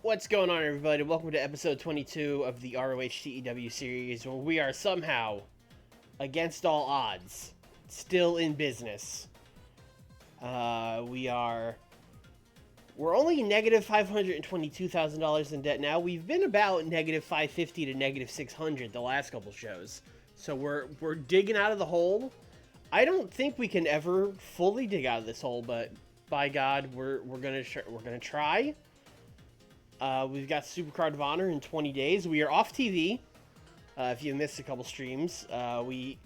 What's going on, everybody? Welcome to episode 22 of the ROH TEW series, where we are somehow, against all odds, still in business. We're only negative $522,000 in debt now. We've been about negative 550 to negative 600 the last couple shows, so we're digging out of the hole. I don't think we can ever fully dig out of this hole, but by God, we're gonna try. We've got Supercard of Honor in 20 days. We are off TV. If you missed a couple streams, we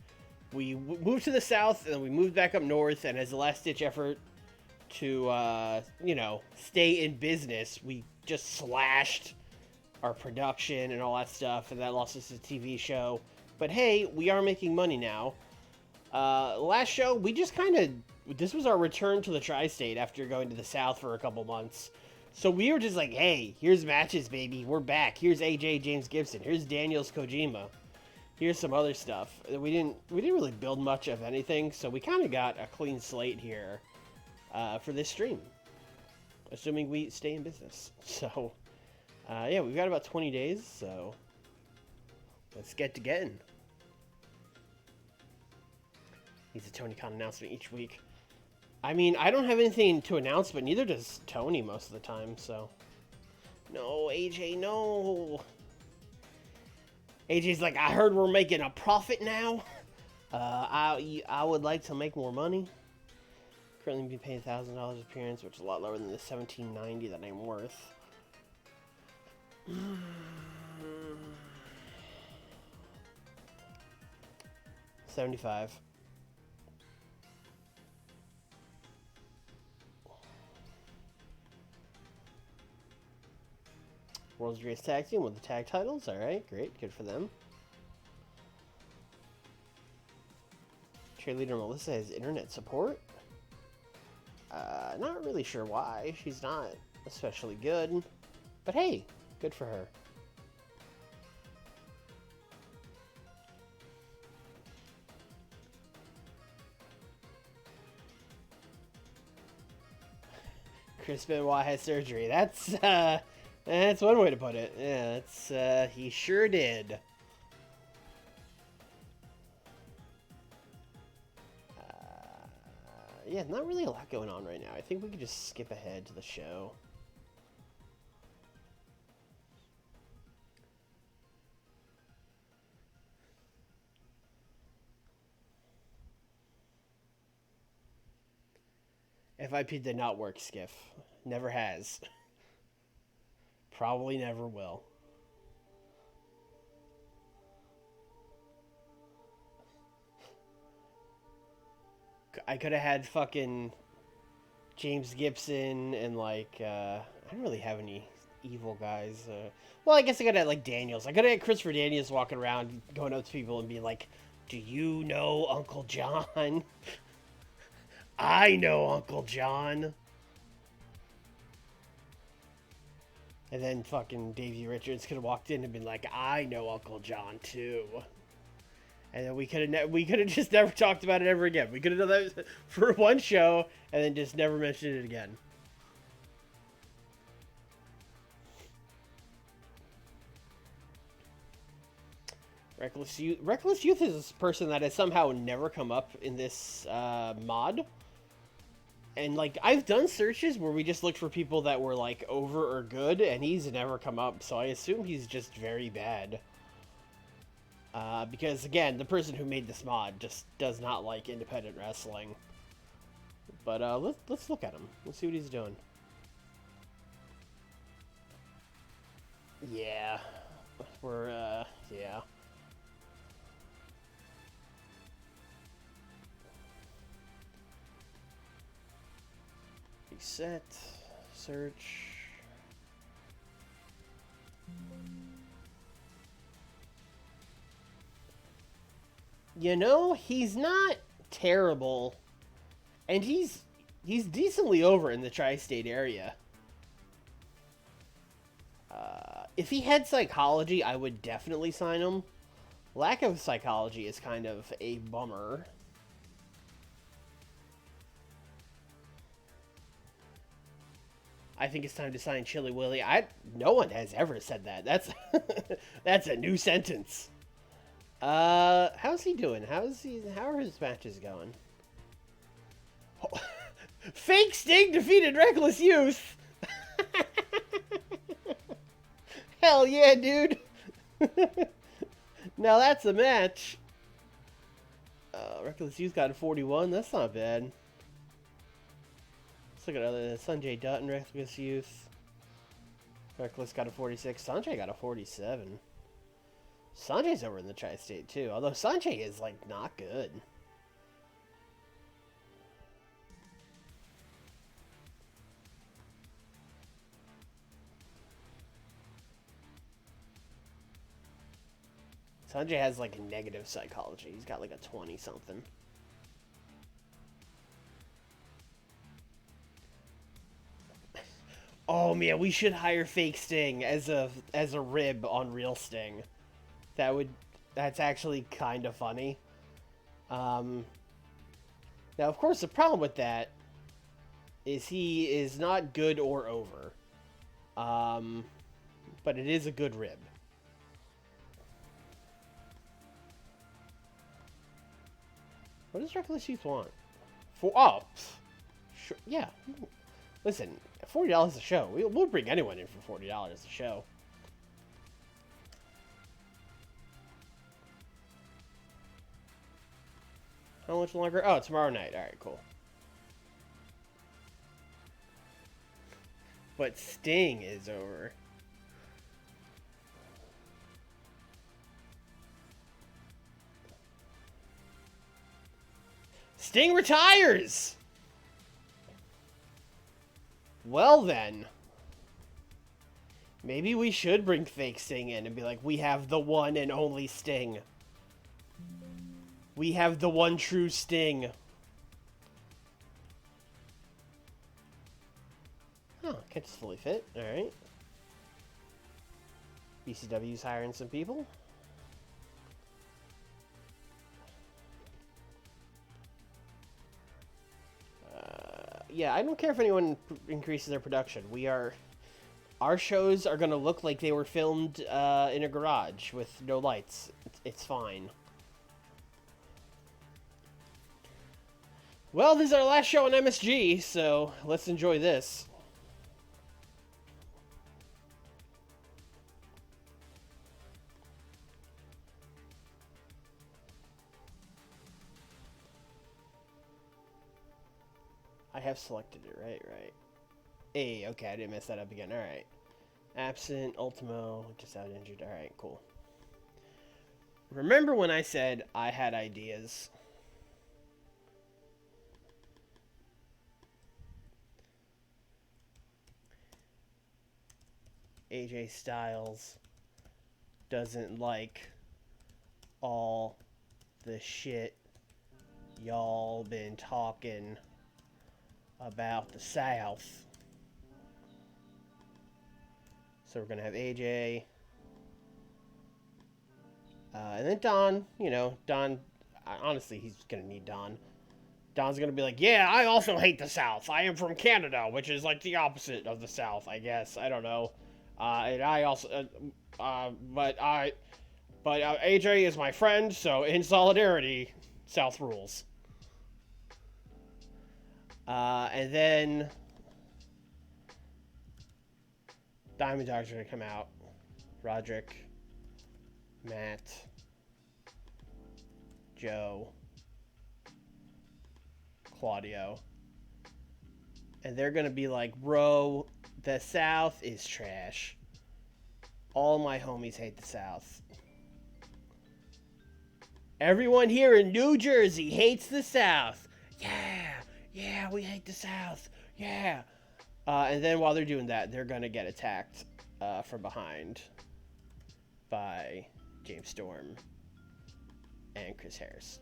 moved to the south and then we moved back up north. And as a last-ditch effort to stay in business, we just slashed our production and all that stuff, and that lost us a TV show. But hey, we are making money now. Last show, we just this was our return to the tri-state after going to the south for a couple months. So we were just like, hey, here's matches, baby. We're back. Here's AJ James Gibson. Here's Daniels Kojima. Here's some other stuff. We didn't really build much of anything, so we kind of got a clean slate here for this stream, assuming we stay in business. So, yeah, we've got about 20 days, so let's get to getting. Needs a Tony Khan announcement each week. I mean, I don't have anything to announce, but neither does Tony most of the time, so... No, AJ, no! AJ's like, I heard we're making a profit now. I would like to make more money. Currently being paid $1,000 appearance, which is a lot lower than the $1,790 that I'm worth. 75. World's Greatest Tag Team with the tag titles. Alright, great. Good for them. Cheerleader Melissa has internet support. Not really sure why. She's not especially good. But hey, good for her. Chris Benoit has surgery. That's one way to put it. Yeah, he sure did. Yeah, not really a lot going on right now. I think we could just skip ahead to the show. FIP did not work, Skiff. Never has. Probably never will. I could have had fucking James Gibson and like, I don't really have any evil guys. Well, I guess I could have like Daniels. I could have had Christopher Daniels walking around going up to people and being like, do you know Uncle John? I know Uncle John. And then fucking Davey Richards could have walked in and been like, I know Uncle John too. And then we could have just never talked about it ever again. We could have done that for one show and then just never mentioned it again. Reckless Youth is this person that has somehow never come up in this mod. And, like, I've done searches where we just looked for people that were, like, over or good, and he's never come up, so I assume he's just very bad. Because, again, the person who made this mod just does not like independent wrestling. But, let's look at him. Let's see what he's doing. Yeah. Yeah. Reset, search. You know, he's not terrible, and he's decently over in the tri-state area. If he had psychology, I would definitely sign him. Lack of psychology is kind of a bummer. I think it's time to sign Chili Willy. No one has ever said that. That's that's a new sentence. How's he doing? How are his matches going? Fake Sting defeated Reckless Youth. Hell yeah, dude. Now that's a match. Reckless Youth got a 41. That's not bad. Let's look at other Sanjay Dutt and Reckless Youth. Reckless got a 46. Sanjay got a 47. Sanjay's over in the Tri-State too, although Sanjay is like not good. Sanjay has like a negative psychology. He's got like a 20 something. Oh man, we should hire Fake Sting as a rib on Real Sting. That's actually kind of funny. Now of course the problem with that is he is not good or over. But it is a good rib. What does Reckless Youth want? Sure, yeah. Listen, $40 a show. We'll bring anyone in for $40 a show. How much longer? Oh, tomorrow night. All right, cool. But Sting is over. Sting retires! Well then. Maybe we should bring Fake Sting in and be like, we have the one and only Sting. We have the one true Sting. Oh, Catch is fully fit. Alright. BCW's hiring some people. Yeah, I don't care if anyone increases their production. Our shows are going to look like they were filmed in a garage with no lights. It's fine. Well, this is our last show on MSG, so let's enjoy this. I have selected it, right. Hey, okay, I didn't mess that up again. Alright. Absent, Ultimo, just out injured. Alright, cool. Remember when I said I had ideas? AJ Styles doesn't like all the shit y'all been talking about the South. So we're going to have AJ. And then Don, Don, honestly, he's going to need Don. Don's going to be like, yeah, I also hate the South. I am from Canada, which is like the opposite of the South, I guess. I don't know. And I also, but AJ is my friend, so in solidarity, South rules. And then Diamond Dogs are going to come out. Roderick, Matt, Joe, Claudio. And they're going to be like, bro, the South is trash. All my homies hate the South. Everyone here in New Jersey hates the South. Yeah, we hate the South. Yeah. And then while they're doing that, they're going to get attacked from behind by James Storm and Chris Harris.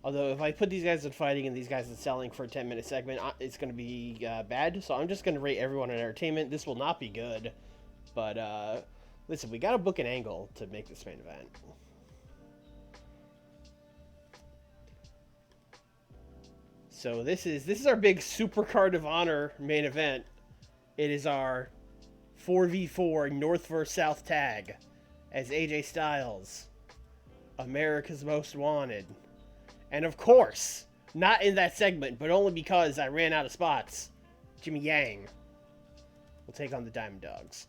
Although, if I put these guys in fighting and these guys in selling for a 10-minute segment, it's going to be bad. So I'm just going to rate everyone in entertainment. This will not be good. But, listen, we got to book an angle to make this main event. So this is our big Super Card of Honor main event. It is our 4v4 North vs South tag as AJ Styles, America's Most Wanted. And of course, not in that segment, but only because I ran out of spots, Jimmy Yang will take on the Diamond Dogs.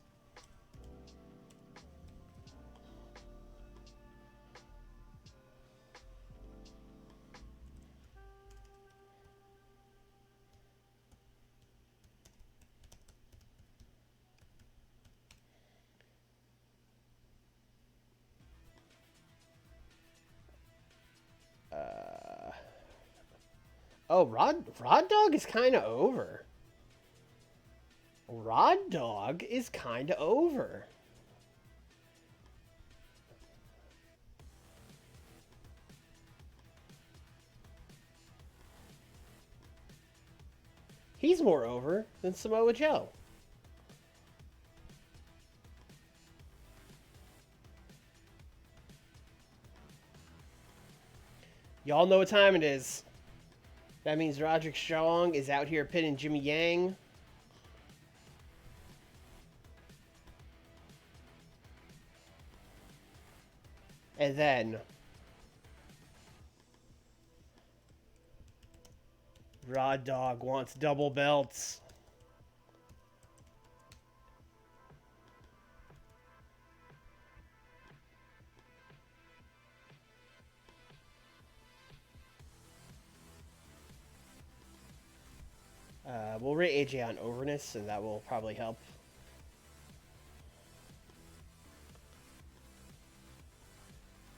Oh, Rod Dog is kind of over. Rod Dog is kind of over. He's more over than Samoa Joe. Y'all know what time it is. That means Roderick Strong is out here pinning Jimmy Yang. And then Rod Dog wants double belts. We'll rate AJ on overness, and that will probably help.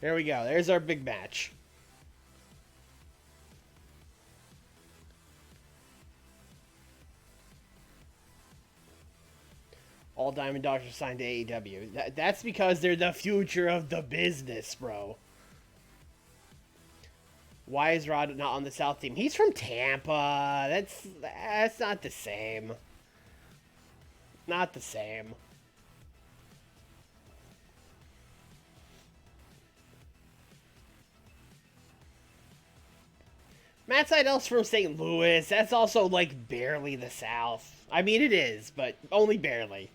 There we go. There's our big match. All Diamond Dogs are signed to AEW. That's because they're the future of the business, bro. Why is Rod not on the South team? He's from Tampa. That's not the same. Not the same. Matt Seidel's from St. Louis. That's also, like, barely the South. I mean, it is, but only barely.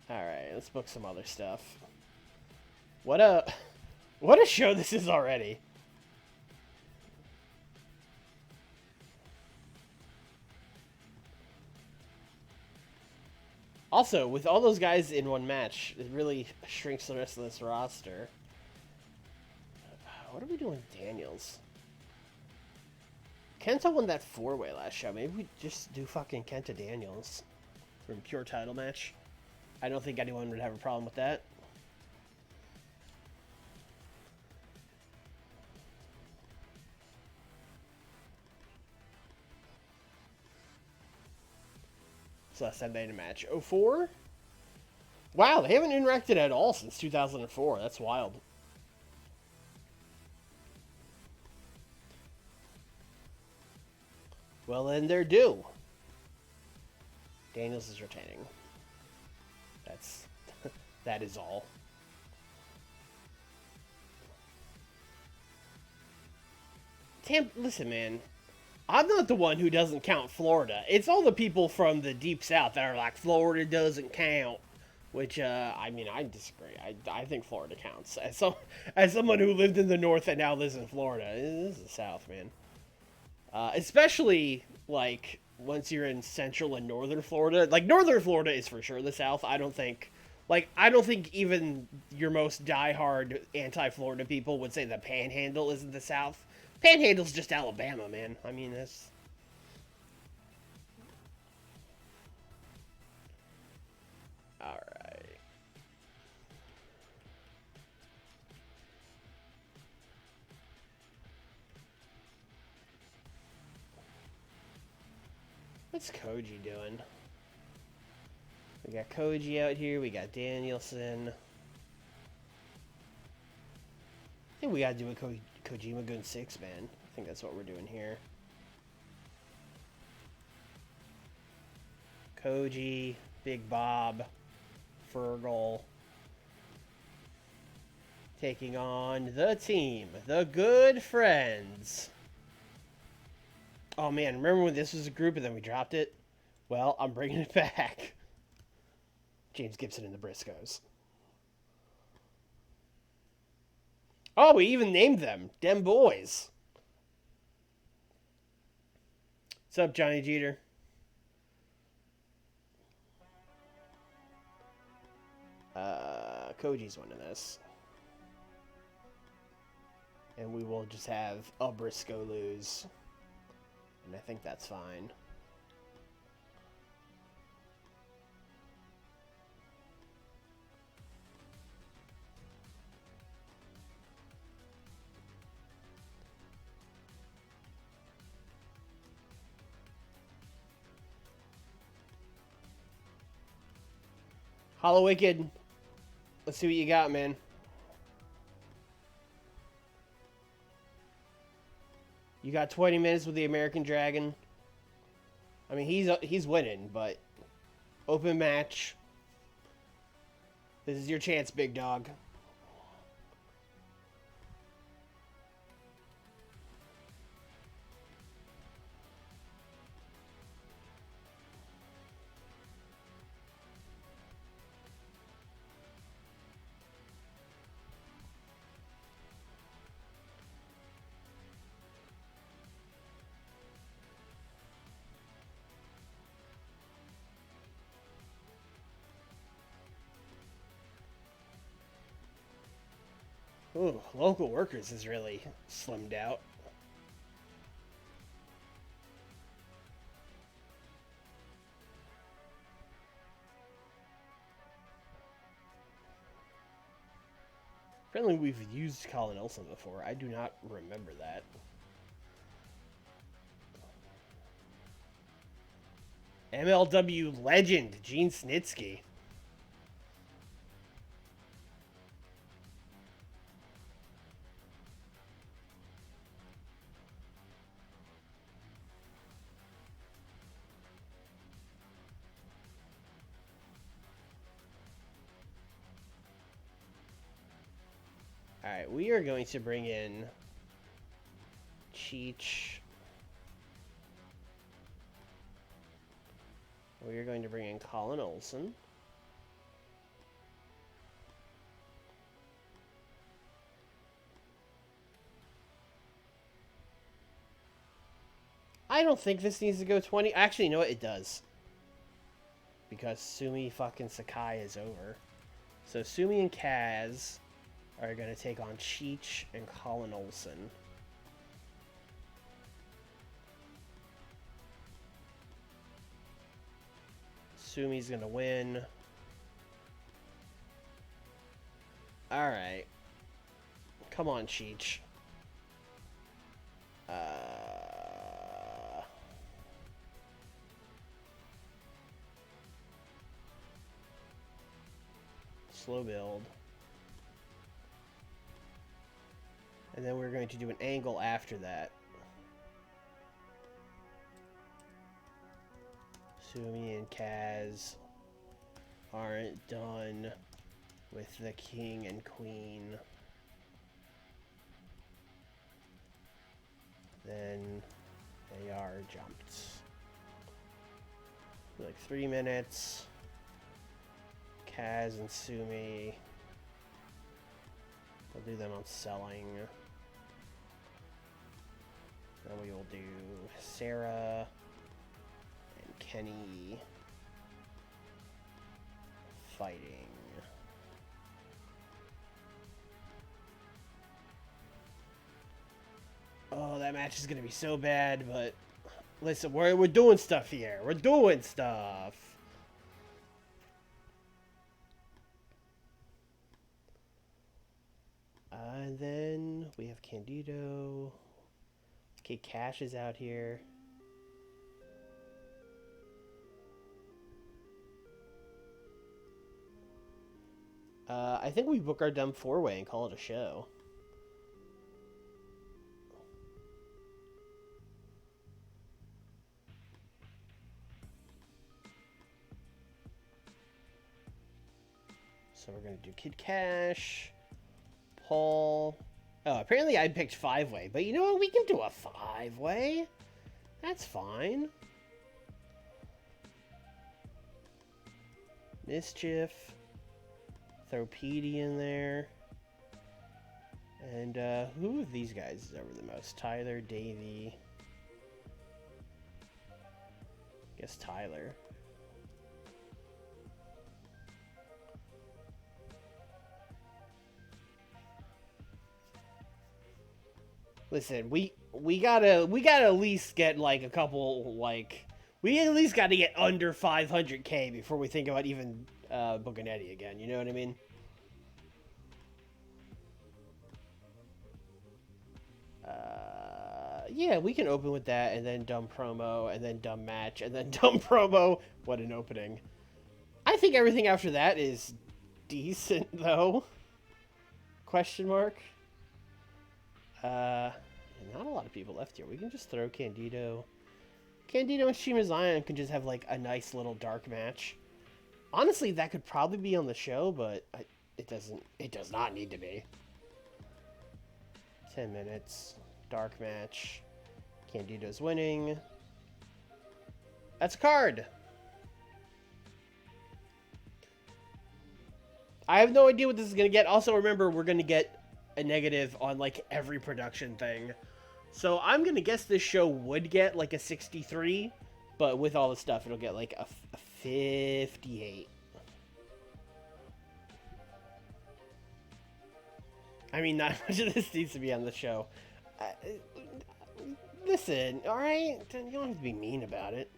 Alright, let's book some other stuff. What a show this is already. Also, with all those guys in one match, it really shrinks the rest of this roster. What are we doing with Daniels? Kenta won that 4-way last show. Maybe we just do fucking Kenta Daniels for a pure title match. I don't think anyone would have a problem with that. So last time they had a match. 04? Wow, they haven't interacted at all since 2004. That's wild. Well, then they're due. Daniels is retaining. That is all. Listen, man. I'm not the one who doesn't count Florida. It's all the people from the deep south that are like, Florida doesn't count. Which, I mean, I disagree. I think Florida counts. As someone who lived in the north and now lives in Florida, this is the south, man. Especially, like, once you're in central and northern Florida. Like, northern Florida is for sure the south. I don't think even your most diehard anti-Florida people would say the Panhandle isn't the south. Panhandle's just Alabama, man. I mean, that's... Alright. What's Koji doing? We got Koji out here. We got Danielson. I think we gotta do a Kojima Gun 6, man. I think that's what we're doing here. Koji, Big Bob, Fergal. Taking on the team, the Good Friends. Oh man, remember when this was a group and then we dropped it? Well, I'm bringing it back. James Gibson and the Briscoes. Oh, we even named them. Dem Boys. What's up, Johnny Jeter? Koji's winning this. And we will just have a Briscoe lose. And I think that's fine. Hollow Wicked. Let's see what you got, man. You got 20 minutes with the American Dragon. I mean, he's winning, but open match. This is your chance, big dog. Ooh, local workers is really slimmed out. Apparently we've used Colin Elson before. I do not remember that. MLW legend, Gene Snitsky. Alright, we are going to bring in Cheech. We are going to bring in Colin Olson. I don't think this needs to go 20. Actually, you know what? It does. Because Sumi fucking Sakai is over. So Sumi and Kaz are going to take on Cheech and Colin Olson. Sumi's going to win. Alright. Come on, Cheech. Slow build. And then we're going to do an angle after that. Sumi and Kaz aren't done with the king and queen. Then they are jumped. Like 3 minutes. Kaz and Sumi. We'll do them on selling. Then we will do Sarah and Kenny fighting. Oh, that match is going to be so bad, but listen, we're doing stuff here. We're doing stuff. And then we have Candido. Okay, Cash is out here. I think we book our dumb 4-way and call it a show. So we're going to do Kid Cash, Hall. Oh, apparently I picked 5-way, but you know what? We can do a 5-way. That's fine. Mischief. Throw Petey in there. And who of these guys is over the most? Tyler, Davey. Guess Tyler. Listen, we gotta at least get like a couple we at least gotta get under 500K before we think about even booking Eddie again. You know what I mean? Yeah, we can open with that, and then dumb promo, and then dumb match, and then dumb promo. What an opening! I think everything after that is decent, though. Question mark. Not a lot of people left here. We can just throw Candido. Candido and Shima Zion can just have like a nice little dark match. Honestly, that could probably be on the show, but it doesn't. It does not need to be. 10 minutes, dark match. Candido's winning. That's a card. I have no idea what this is gonna get. Also, remember we're gonna get a negative on like every production thing. So I'm gonna guess this show would get like a 63, but with all the stuff, it'll get like a 58. I mean, not much of this needs to be on the show. Listen, all right, you don't have to be mean about it.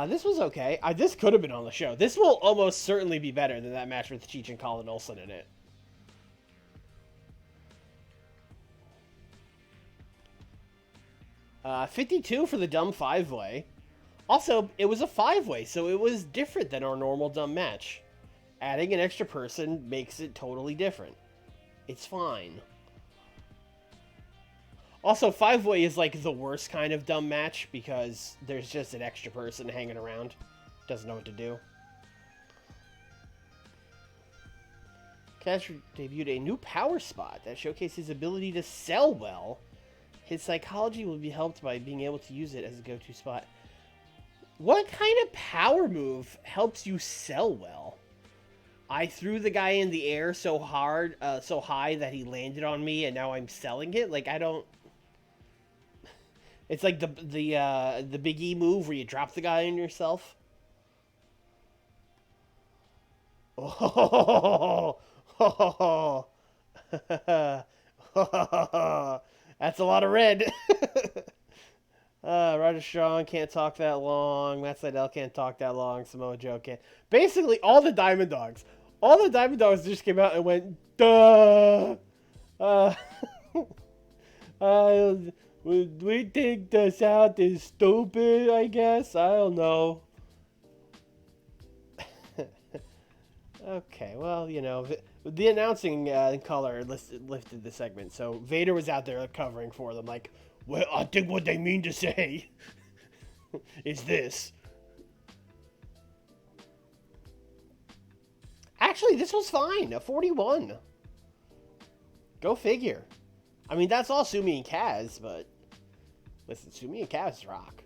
This was okay. This could have been on the show. This will almost certainly be better than that match with Cheech and Colin Olsen in it. 52 for the dumb 5-way. Also, it was a 5-way, so it was different than our normal dumb match. Adding an extra person makes it totally different. It's fine. Also, 5-way is like the worst kind of dumb match because there's just an extra person hanging around. Doesn't know what to do. Cash debuted a new power spot that showcased his ability to sell well. His psychology will be helped by being able to use it as a go-to spot. What kind of power move helps you sell well? I threw the guy in the air so hard, so high that he landed on me, and now I'm selling it. Like I don't. It's like the Big E move where you drop the guy on yourself. Oh, that's a lot of red. Roger Strong can't talk that long. Matt Sydal can't talk that long. Samoa Joe can't. Basically, all the Diamond Dogs just came out and went, duh. We think the South is stupid, I guess. I don't know. Okay, well, you know, the announcing color lifted the segment. So Vader was out there covering for them, like, well, I think what they mean to say is this. Actually, this was fine. A 41. Go figure. I mean, that's all Sumi and Kaz, but listen, Sumi and Kaz rock.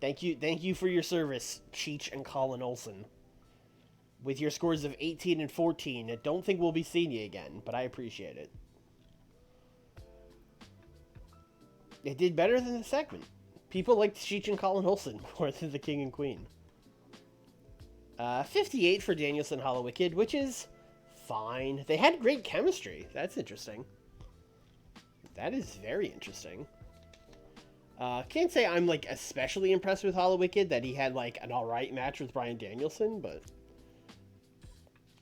Thank you for your service, Cheech and Colin Olsen. With your scores of 18 and 14, I don't think we'll be seeing you again, but I appreciate it. It did better than the segment. People liked Cheech and Colin Olsen more than the King and Queen. 58 for Danielson Hollowicked, which is fine. They had great chemistry. That's interesting. That is very interesting. Can't say I'm like especially impressed with Hollowicked that he had like an alright match with Bryan Danielson, but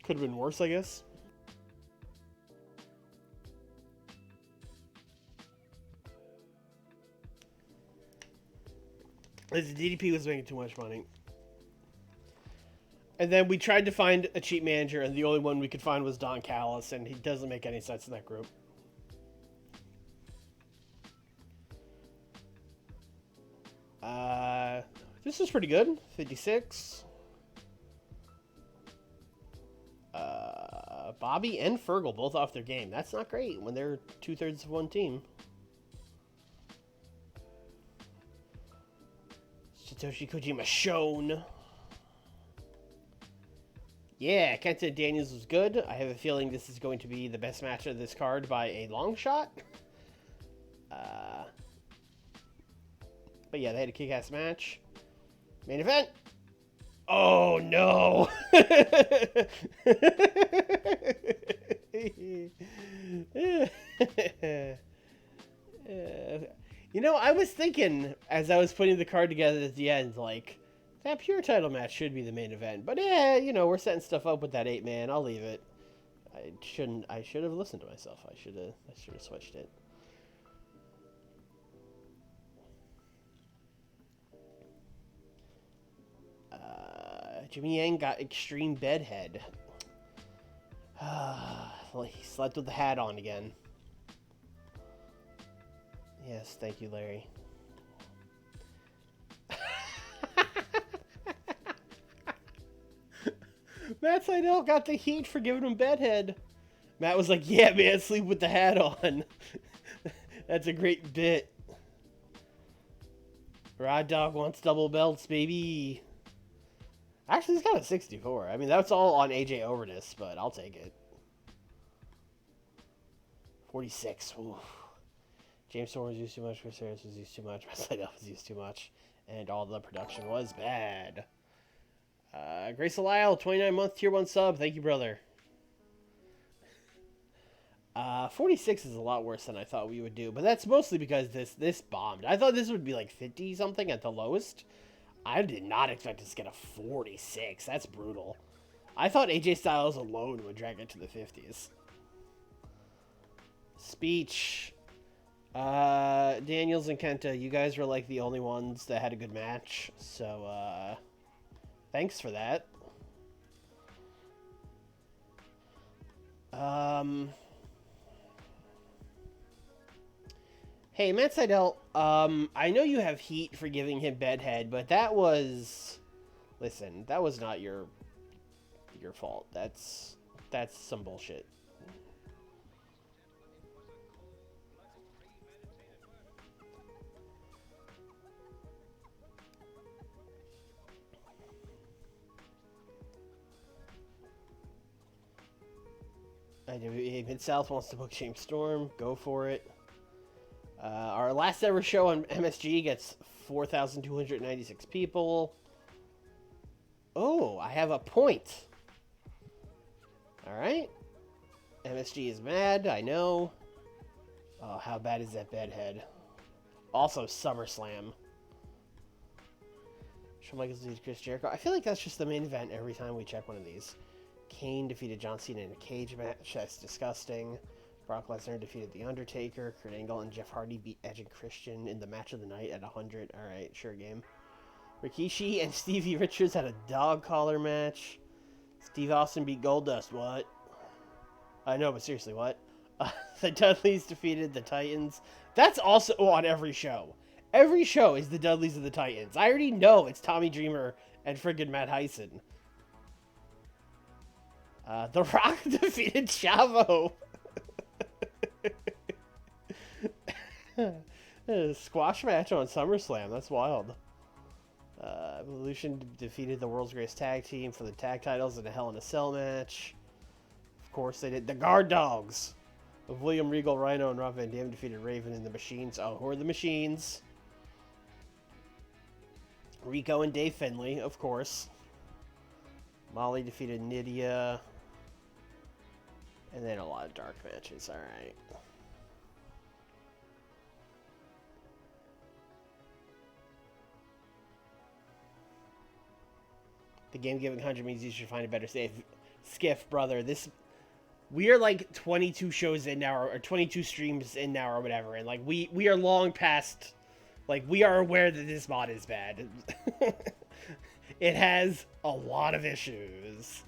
could have been worse, I guess. This DDP was making too much money. And then we tried to find a cheap manager, and the only one we could find was Don Callis, and he doesn't make any sense in that group. This is pretty good. 56. Bobby and Fergal both off their game. That's not great when they're 2/3 of one team. Satoshi Kojima shown. Yeah, Kenta Daniels was good. I have a feeling this is going to be the best match of this card by a long shot. But yeah, they had a kick-ass match. Main event. Oh, no. You know, I was thinking, as I was putting the card together at the end, like, that pure title match should be the main event. But yeah, you know, we're setting stuff up with that 8-man. I'll leave it. I should have listened to myself. I should have switched it. Jimmy Yang got extreme bedhead. He slept with the hat on again. Yes, thank you, Larry. Matt Sydal got the heat for giving him bedhead. Matt was like, yeah, man, sleep with the hat on. That's a great bit. Rod Dog wants double belts, baby. Actually, he's got a 64. I mean, that's all on AJ Overness, but I'll take it. 46. Ooh. James Storm was used too much. Chris Harris was used too much. Matt Sydal was used too much. And all the production was bad. Grace Lyle, 29-month tier 1 sub. Thank you, brother. 46 is a lot worse than I thought we would do, but that's mostly because this bombed. I thought this would be like 50 something at the lowest. I did not expect us to get a 46. That's brutal. I thought AJ Styles alone would drag it to the 50s. Speech. Daniels and Kenta, you guys were like the only ones that had a good match, so thanks for that. Hey, Matt Sydal, I know you have heat for giving him bedhead, but that was... Listen, that was not your fault. That's some bullshit. Mid-South wants to book James Storm. Go for it. Our last ever show on MSG gets 4,296 people. Oh, I have a point. All right. MSG is mad, I know. Oh, how bad is that bedhead? Also, SummerSlam. Shawn Michaels defeated Chris Jericho. I feel like that's just the main event every time we check one of these. Kane defeated John Cena in a cage match. That's disgusting. Brock Lesnar defeated The Undertaker. Kurt Angle and Jeff Hardy beat Edge and Christian in the match of the night at 100. Alright, sure game. Rikishi and Stevie Richards had a dog collar match. Steve Austin beat Goldust. What? I know, but seriously, what? The Dudleys defeated the Titans. That's also on every show. Every show is the Dudleys and the Titans. I already know it's Tommy Dreamer and friggin' Matt Hyson. The Rock defeated Chavo. A squash match on SummerSlam. That's wild. Evolution defeated the world's greatest tag team for the tag titles in a Hell in a Cell match. Of course, they did the Guard Dogs of William Regal, Rhino, and Rob Van Dam defeated Raven and the Machines. Oh, who are the Machines? Rico and Dave Finlay, of course. Molly defeated Nydia. And then a lot of dark matches. Alright. The game giving 100 means you should find a better save. Skiff, brother. We are like 22 shows in now, or 22 streams in now, or whatever. And like, we are long past, like, we are aware that this mod is bad. It has a lot of issues.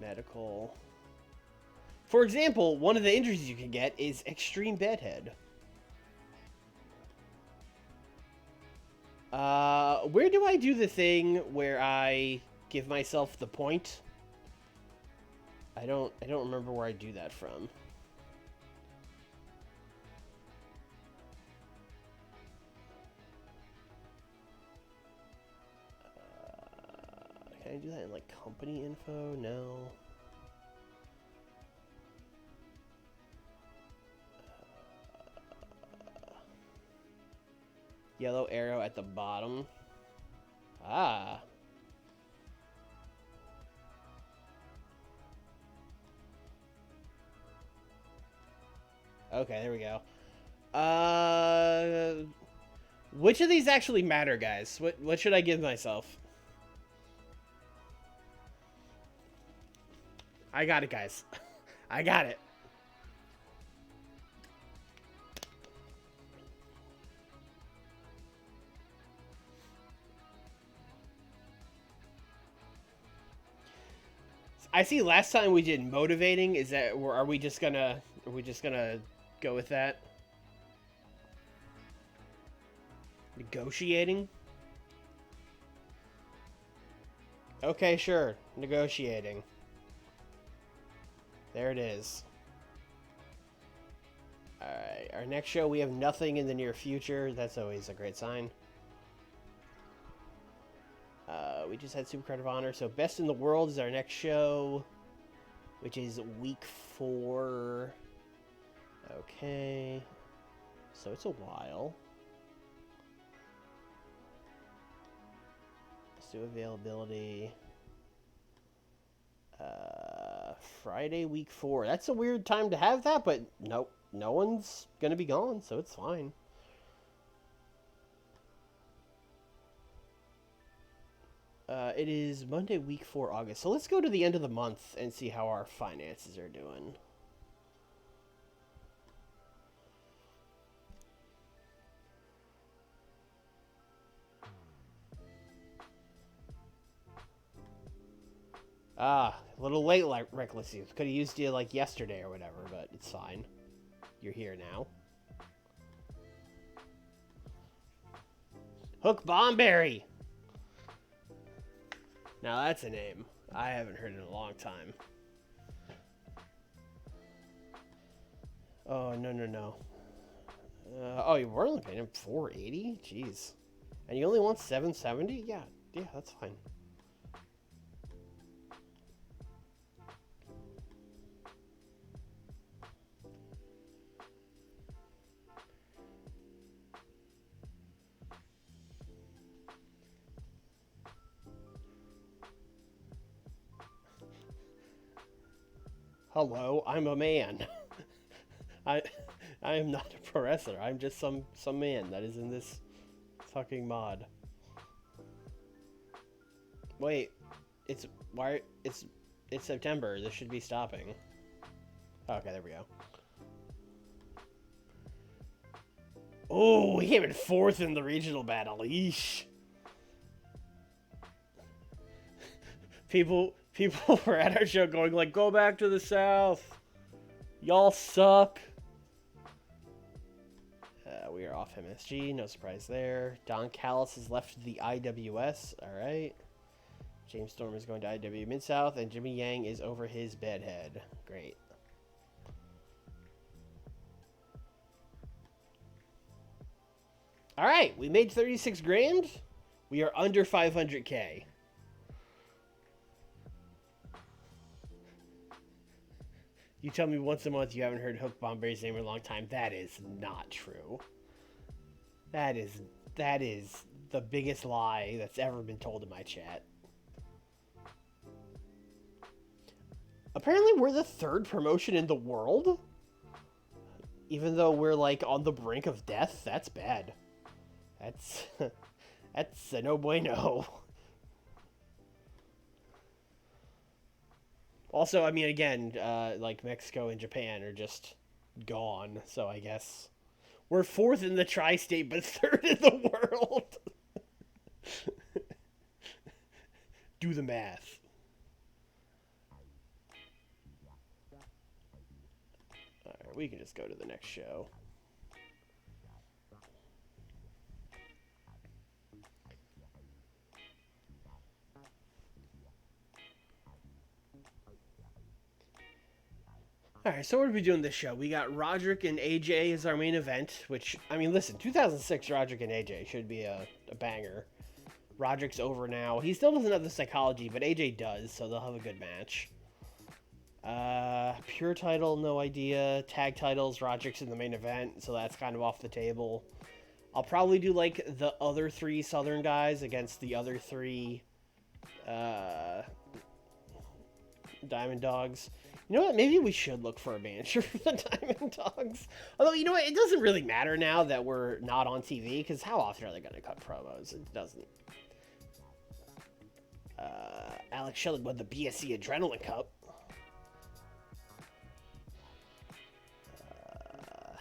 Medical. For example, one of the injuries you can get is extreme bedhead. Where do I do the thing where I give myself the point? I don't remember where I do that from. Can I do that in like company info? No. Yellow arrow at the bottom. Ah. Okay, there we go. Which of these actually matter, guys? What should I give myself? I got it, guys. I got it. I see. Last time we did motivating. Is that, or are we just gonna go with that? Negotiating. Okay, sure. Negotiating. There it is. Alright, our next show, we have nothing in the near future. That's always a great sign. We just had Super Card of Honor, so Best in the World is our next show, which is week 4. Okay. So it's a while. Let's do availability. Friday, week 4. That's a weird time to have that, but nope. No one's going to be gone, so it's fine. It is Monday, week 4, August. So let's go to the end of the month and see how our finances are doing. A little late, like Reckless Youth. Could have used you like yesterday or whatever, but it's fine. You're here now. Hook Bomberry! Now that's a name. I haven't heard in a long time. Oh, no. Oh, you were only paying him $480? Jeez. And you only want $770? Yeah, that's fine. Hello, I'm a man. I am not a pro wrestler. I'm just some man that is in this fucking mod. Wait, it's September. This should be stopping. Okay, there we go. Oh, we came in 4th in the regional battle. Eesh. People were at our show going like, "Go back to the South. Y'all suck." We are off MSG. No surprise there. Don Callis has left the IWS. All right. James Storm is going to IW Mid-South, and Jimmy Yang is over his bedhead. Great. All right, we made 36 grand. We are under 500K. You tell me once a month you haven't heard Hook Bomberry's name in a long time. That is not true. That is the biggest lie that's ever been told in my chat. Apparently we're the 3rd promotion in the world. Even though we're like on the brink of death, that's bad. That's a no bueno. Also, I mean, again, like Mexico and Japan are just gone, so I guess we're 4th in the tri-state, but 3rd in the world. Do the math. Alright, we can just go to the next show. Alright, so what are we doing this show? We got Roderick and AJ as our main event, which, I mean, listen, 2006 Roderick and AJ should be a banger. Roderick's over now. He still doesn't have the psychology, but AJ does, so they'll have a good match. Pure title, no idea. Tag titles, Roderick's in the main event, so that's kind of off the table. I'll probably do, like, the other three Southern guys against the other three, Diamond Dogs. You know what? Maybe we should look for a manager for the Diamond Dogs. Although, you know what? It doesn't really matter now that we're not on TV, because how often are they going to cut promos? It doesn't. Alex Shelley won the BSC Adrenaline Cup.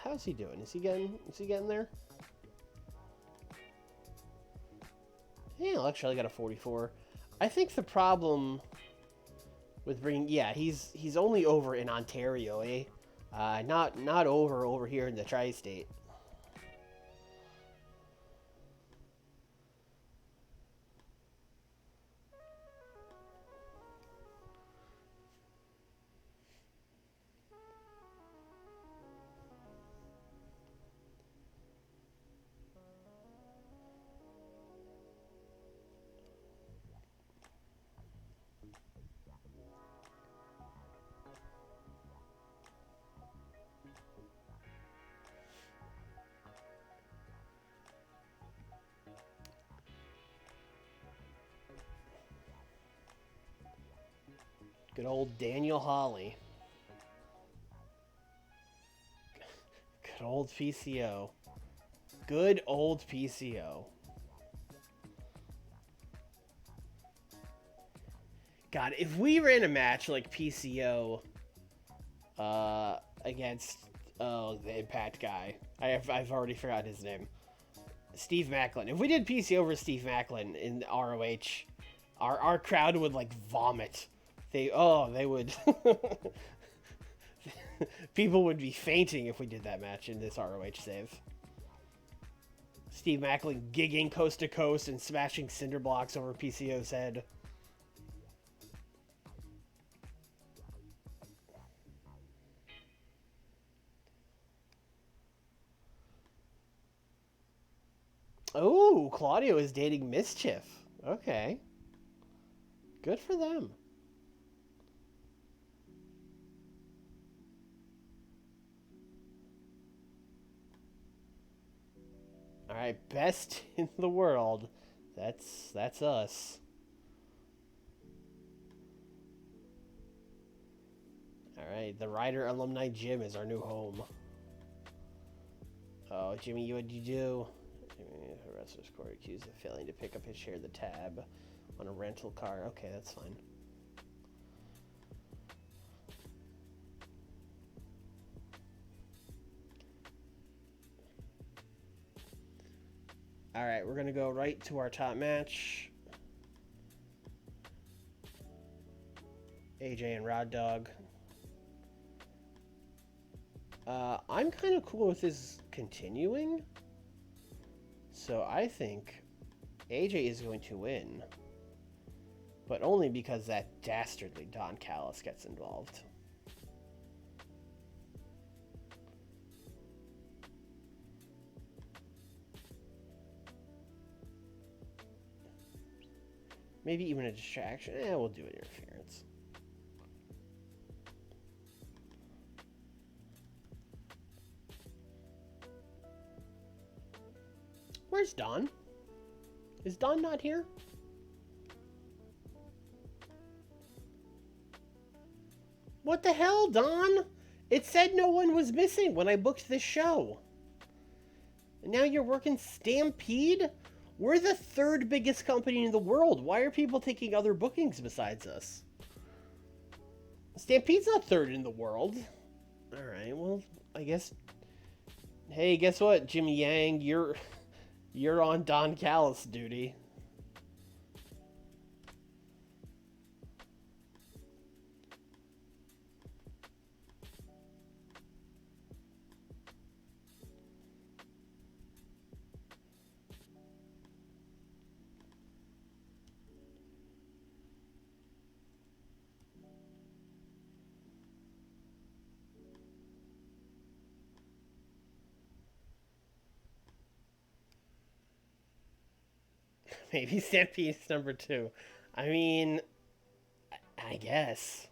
How's he doing? Is he getting there? Yeah, Alex Shelley got a 44. I think the problem with bringing, yeah, he's only over in Ontario, eh? Not over here in the tri-state. Good old Daniel Hawley. Good old PCO. Good old PCO. God, if we ran a match like PCO against the Impact guy, I've already forgotten his name. Steve Macklin. If we did PCO over Steve Macklin in ROH, our crowd would like vomit. They would. People would be fainting if we did that match in this ROH save. Steve Macklin gigging coast to coast and smashing cinder blocks over PCO's head. Oh, Claudio is dating Mischief. Okay. Good for them. Alright, best in the world. That's us. Alright, the Ryder Alumni Gym is our new home. Oh, Jimmy, what'd you do? The wrestler's court accused of failing to pick up his share of the tab on a rental car. Okay, that's fine. Alright, we're going to go right to our top match. AJ and Rod Dog. I'm kind of cool with this continuing. So I think AJ is going to win. But only because that dastardly Don Callis gets involved. Maybe even a distraction. We'll do an interference. Where's Don? Is Don not here? What the hell, Don? It said no one was missing when I booked this show. And now you're working Stampede? We're the third biggest company in the world. Why are people taking other bookings besides us? Stampede's not third in the world. Alright, well, I guess... Hey, guess what, Jimmy Yang? You're on Don Callis duty. Maybe Stampede's number 2. I mean, I guess.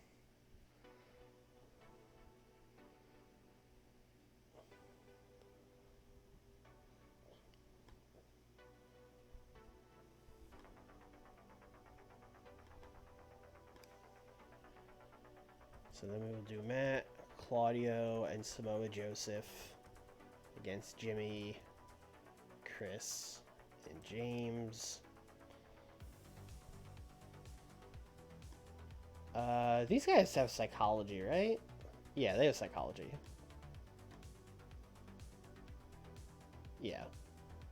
So then we will do Matt, Claudio, and Samoa Joseph against Jimmy, Chris, and James. These guys have psychology, right? Yeah, they have psychology. Yeah.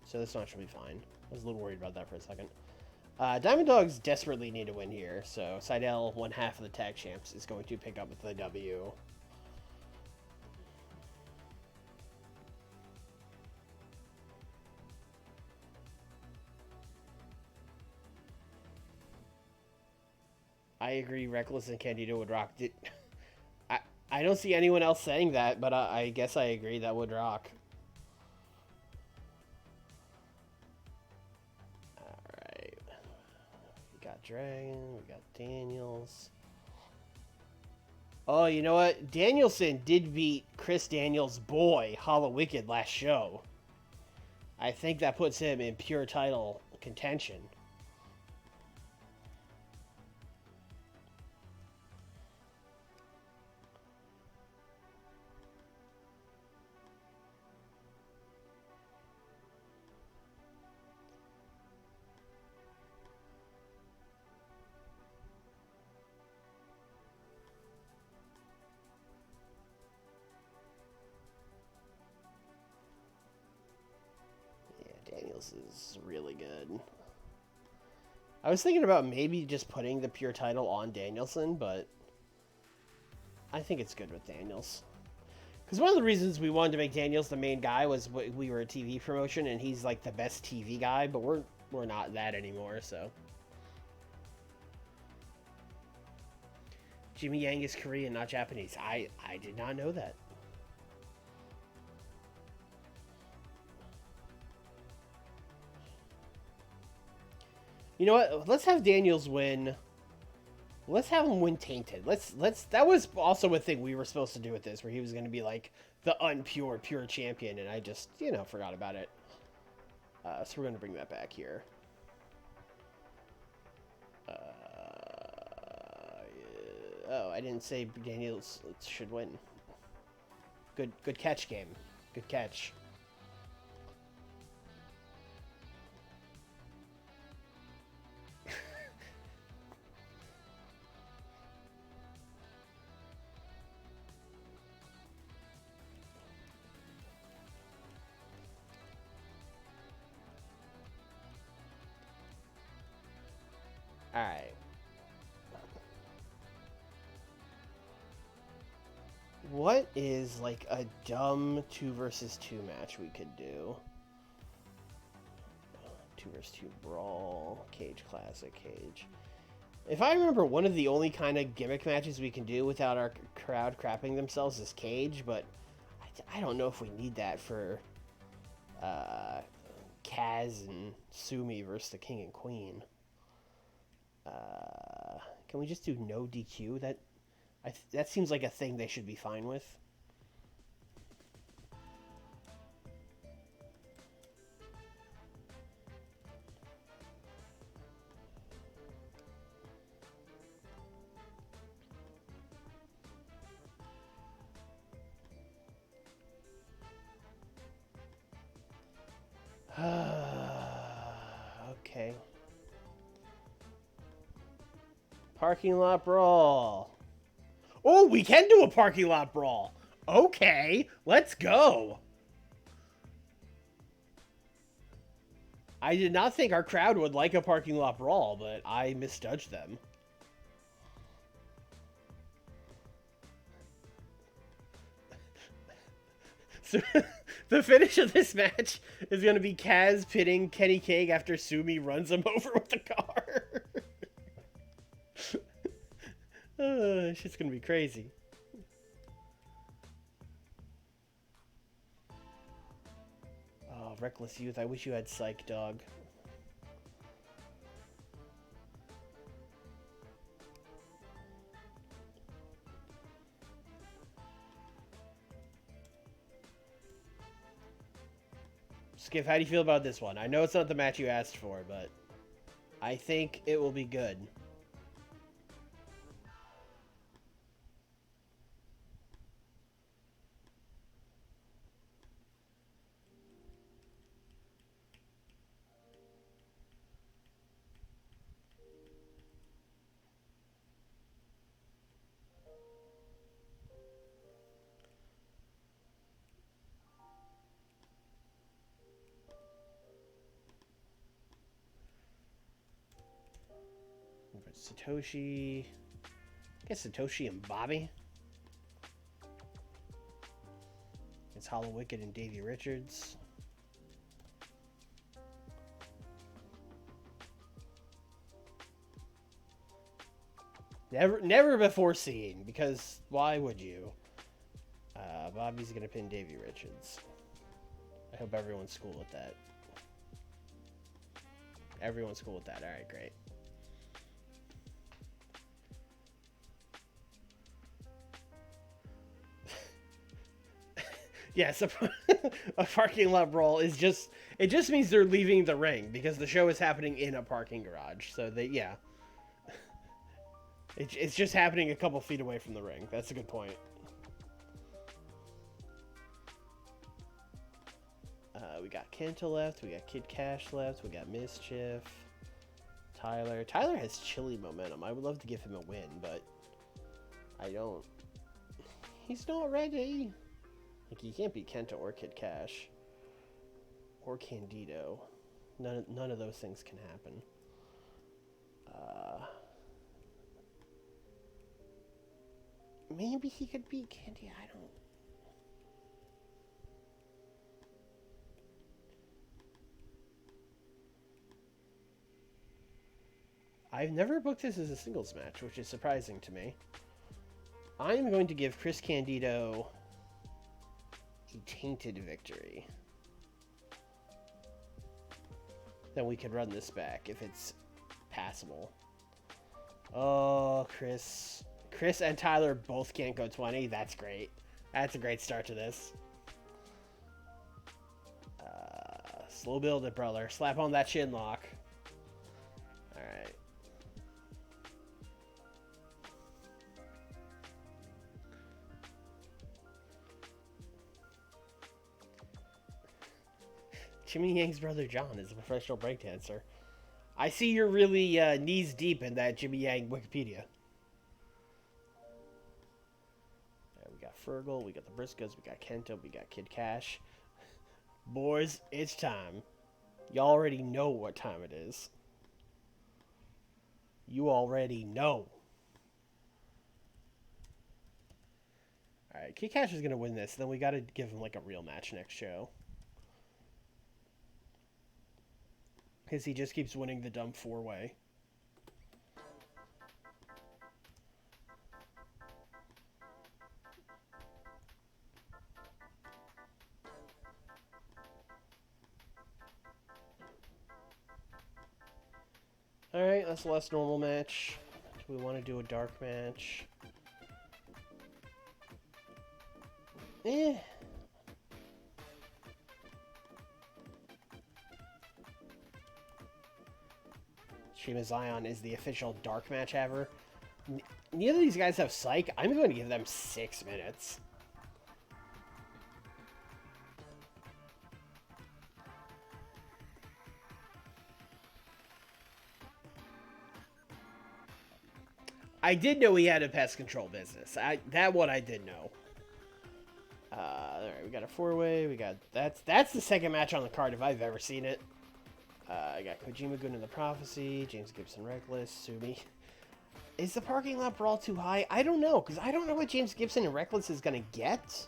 So this one should be fine. I was a little worried about that for a second. Diamond Dogs desperately need to win here, so Seidel, one half of the tag champs, is going to pick up the W. I agree, Reckless and Candido would rock. I don't see anyone else saying that, but I guess I agree that would rock. Alright. We got Dragon, we got Daniels. Oh, you know what? Danielson did beat Chris Daniels' boy, Hollow Wicked, last show. I think that puts him in pure title contention. Daniels is really good. I was thinking about maybe just putting the pure title on Danielson, but I think it's good with Daniels. Because one of the reasons we wanted to make Daniels the main guy was we were a TV promotion, and he's like the best TV guy, but we're not that anymore, so. Jimmy Yang is Korean, not Japanese. I did not know that. You know what? Let's have Daniels win. Let's have him win Tainted. Let's. That was also a thing we were supposed to do with this, where he was going to be like the unpure, pure champion, and I just, forgot about it. So we're going to bring that back here. Oh, I didn't say Daniels should win. Good catch, game. Good catch. Alright. What is like a dumb 2 versus 2 match we could do? 2 versus 2 brawl, cage classic, cage. If I remember, one of the only kind of gimmick matches we can do without our crowd crapping themselves is cage, but I don't know if we need that for Kaz and Sumi versus the King and Queen. Can we just do no DQ? That seems like a thing they should be fine with. Okay. Parking lot brawl. Oh, we can do a parking lot brawl. Okay, let's go. I did not think our crowd would like a parking lot brawl, but I misjudged them. So the finish of this match is going to be Kaz pitting Kenny King after Sumi runs him over with the car. Shit's going to be crazy. Oh, Reckless Youth. I wish you had Psych, dog. Skiff, how do you feel about this one? I know it's not the match you asked for, but I think it will be good. Satoshi. I guess Satoshi and Bobby. It's Hollow Wicked and Davey Richards. Never before seen, because why would you? Bobby's gonna pin Davey Richards. I hope everyone's cool with that. Everyone's cool with that. All right, great. Yes, a parking lot brawl is just, it just means they're leaving the ring because the show is happening in a parking garage. So yeah. It's just happening a couple feet away from the ring. That's a good point. We got Kenta left. We got Kid Cash left. We got Mischief. Tyler. Tyler has chilly momentum. I would love to give him a win, but I don't. He's not ready. Like, he can't beat Kenta or Kid Cash. Or Candido. None of those things can happen. Maybe he could beat Candy. I don't. I've never booked this as a singles match, which is surprising to me. I am going to give Chris Candido a tainted victory. Then we could run this back if it's passable. Oh, Chris and Tyler both can't go 20. That's great. That's a great start to this. Slow build it, brother. Slap on that chin lock. All right. Jimmy Yang's brother John is a professional breakdancer. I see you're really knees deep in that Jimmy Yang Wikipedia. We got Fergal, we got the Briscoes, we got Kento, we got Kid Cash. Boys, it's time. You already know what time it is. You already know. Alright, Kid Cash is going to win this. Then we got to give him like a real match next show. Because he just keeps winning the dumb four-way. Alright, that's a less normal match. Do we want to do a dark match? Shima Zion is the official dark match ever. Neither of these guys have psych. I'm going to give them 6 minutes. I did know he had a pest control business. That one I did know. All right, we got a 4-way. We got that's the second match on the card if I've ever seen it. I got Kojima Gun in the Prophecy, James Gibson Reckless, Sumi. Is the parking lot brawl too high? I don't know, because I don't know what James Gibson and Reckless is going to get.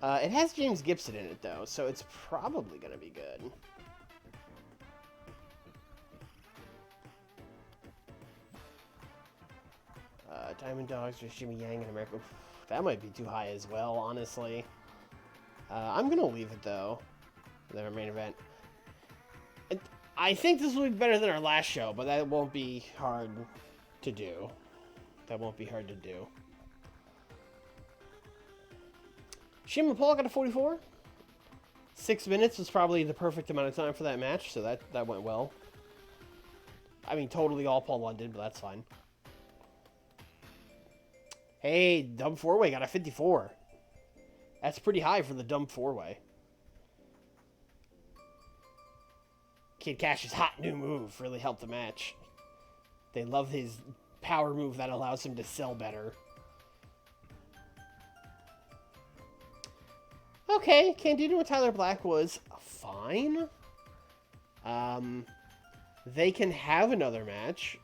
It has James Gibson in it, though, so it's probably going to be good. Diamond Dogs versus Jimmy Yang in America. That might be too high as well, honestly. I'm going to leave it, though, for the main event. I think this will be better than our last show, but that won't be hard to do. That won't be hard to do. Shima Paul got a 44? 6 minutes was probably the perfect amount of time for that match, so that went well. I mean, totally all Paul London, but that's fine. Hey, dumb four-way got a 54. That's pretty high for the dumb four-way. Kid Cash's hot new move really helped the match. They love his power move that allows him to sell better. Okay, Candido and Tyler Black was fine. They can have another match.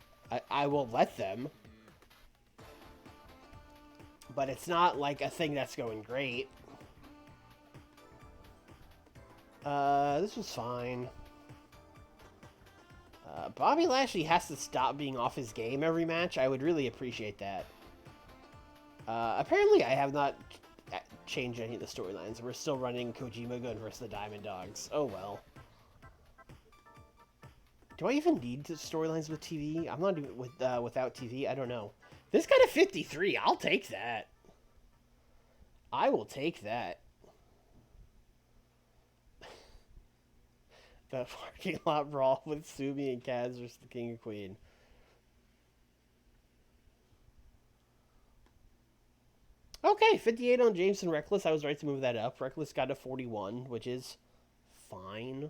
I will let them. But it's not like a thing that's going great. This was fine. Bobby Lashley has to stop being off his game every match. I would really appreciate that. Apparently, I have not changed any of the storylines. We're still running Kojima Gun versus the Diamond Dogs. Oh, well. Do I even need storylines with TV? I'm not doing without TV. I don't know. This got a 53. I'll take that. I will take that. The parking lot brawl with Sumi and Kaz versus the King and Queen. Okay, 58 on Jameson Reckless. I was right to move that up. Reckless got a 41, which is fine.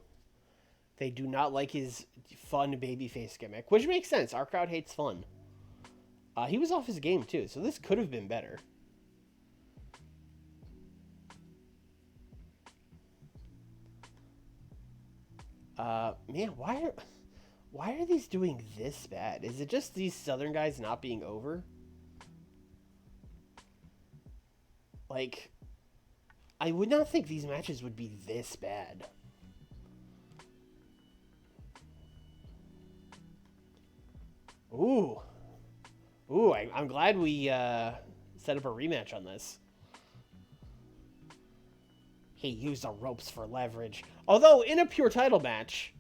They do not like his fun babyface gimmick, which makes sense. Our crowd hates fun. He was off his game, too, so this could have been better. Man, why are these doing this bad? Is it just these Southern guys not being over? Like, I would not think these matches would be this bad. Ooh. Ooh, I'm glad we set up a rematch on this. He used the ropes for leverage. Although, in a pure title match,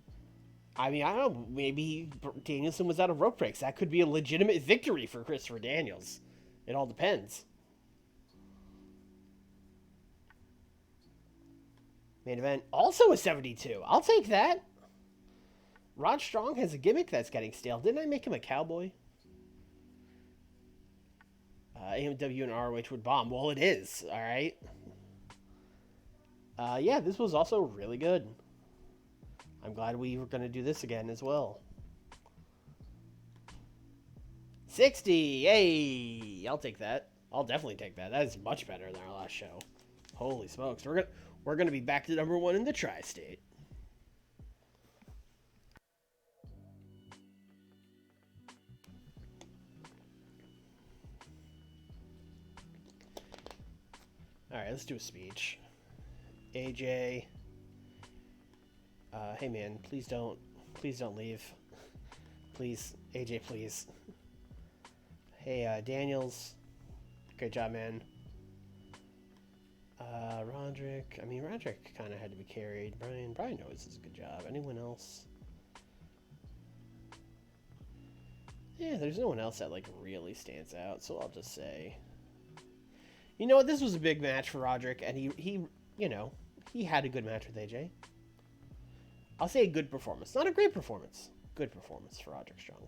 I mean, I don't know, maybe Danielson was out of rope breaks. That could be a legitimate victory for Christopher Daniels. It all depends. Main event, also a 72. I'll take that. Rod Strong has a gimmick that's getting stale. Didn't I make him a cowboy? AMW and ROH would bomb. Well, it is, all right? Yeah, this was also really good. I'm glad we were going to do this again as well. 60! Yay! I'll take that. I'll definitely take that. That is much better than our last show. Holy smokes. We're gonna be back to #1 in the tri-state. Alright, let's do a speech. AJ, hey man, please don't leave. Please, AJ, please. Hey, Daniels, great job, man. Roderick, I mean, Roderick kind of had to be carried. Brian knows this is a good job. Anyone else? Yeah, there's no one else that, like, really stands out, so I'll just say... You know what, this was a big match for Roderick, and he you know, he had a good match with AJ. I'll say a good performance. Not a great performance. Good performance for Roderick Strong.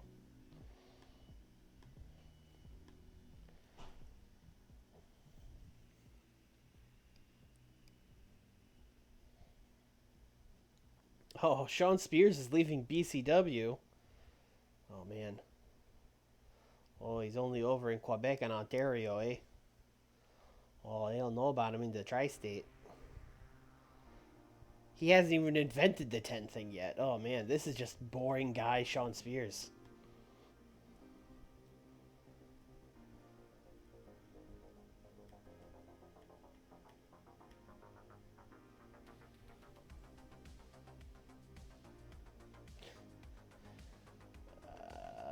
Oh, Sean Spears is leaving BCW. Oh, man. Oh, he's only over in Quebec and Ontario, eh? Oh, they don't know about him in the tri-state. He hasn't even invented the 10 thing yet. Oh, man, this is just boring guy Sean Spears.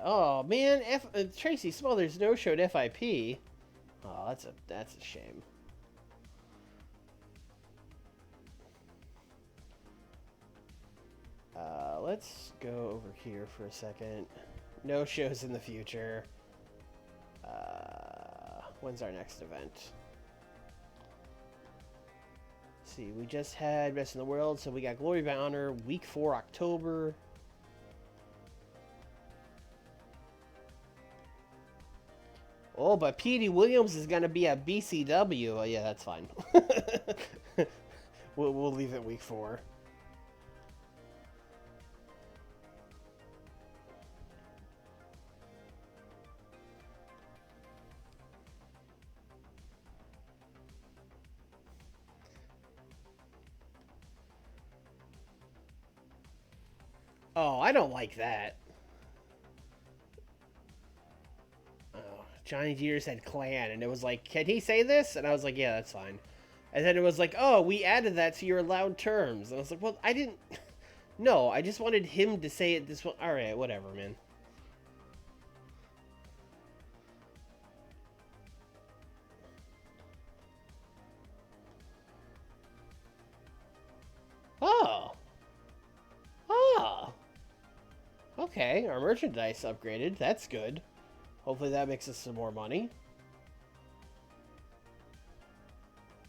Oh, man, Tracy Smothers no-showed FIP. Oh, that's a shame. Let's go over here for a second. No shows in the future. When's our next event? See, we just had Best in the World, so we got Glory by Honor, week 4, October. Oh, but Petey Williams is going to be at BCW. Oh, yeah, that's fine. we'll leave it week 4. Oh, I don't like that. Oh, Johnny Jeter said clan, and it was like, can he say this? And I was like, yeah, that's fine. And then it was like, oh, we added that to your allowed terms. And I was like, well, I didn't... No, I just wanted him to say it this one. All right, whatever, man. Oh. Oh. Okay, our merchandise upgraded. That's good. Hopefully that makes us some more money.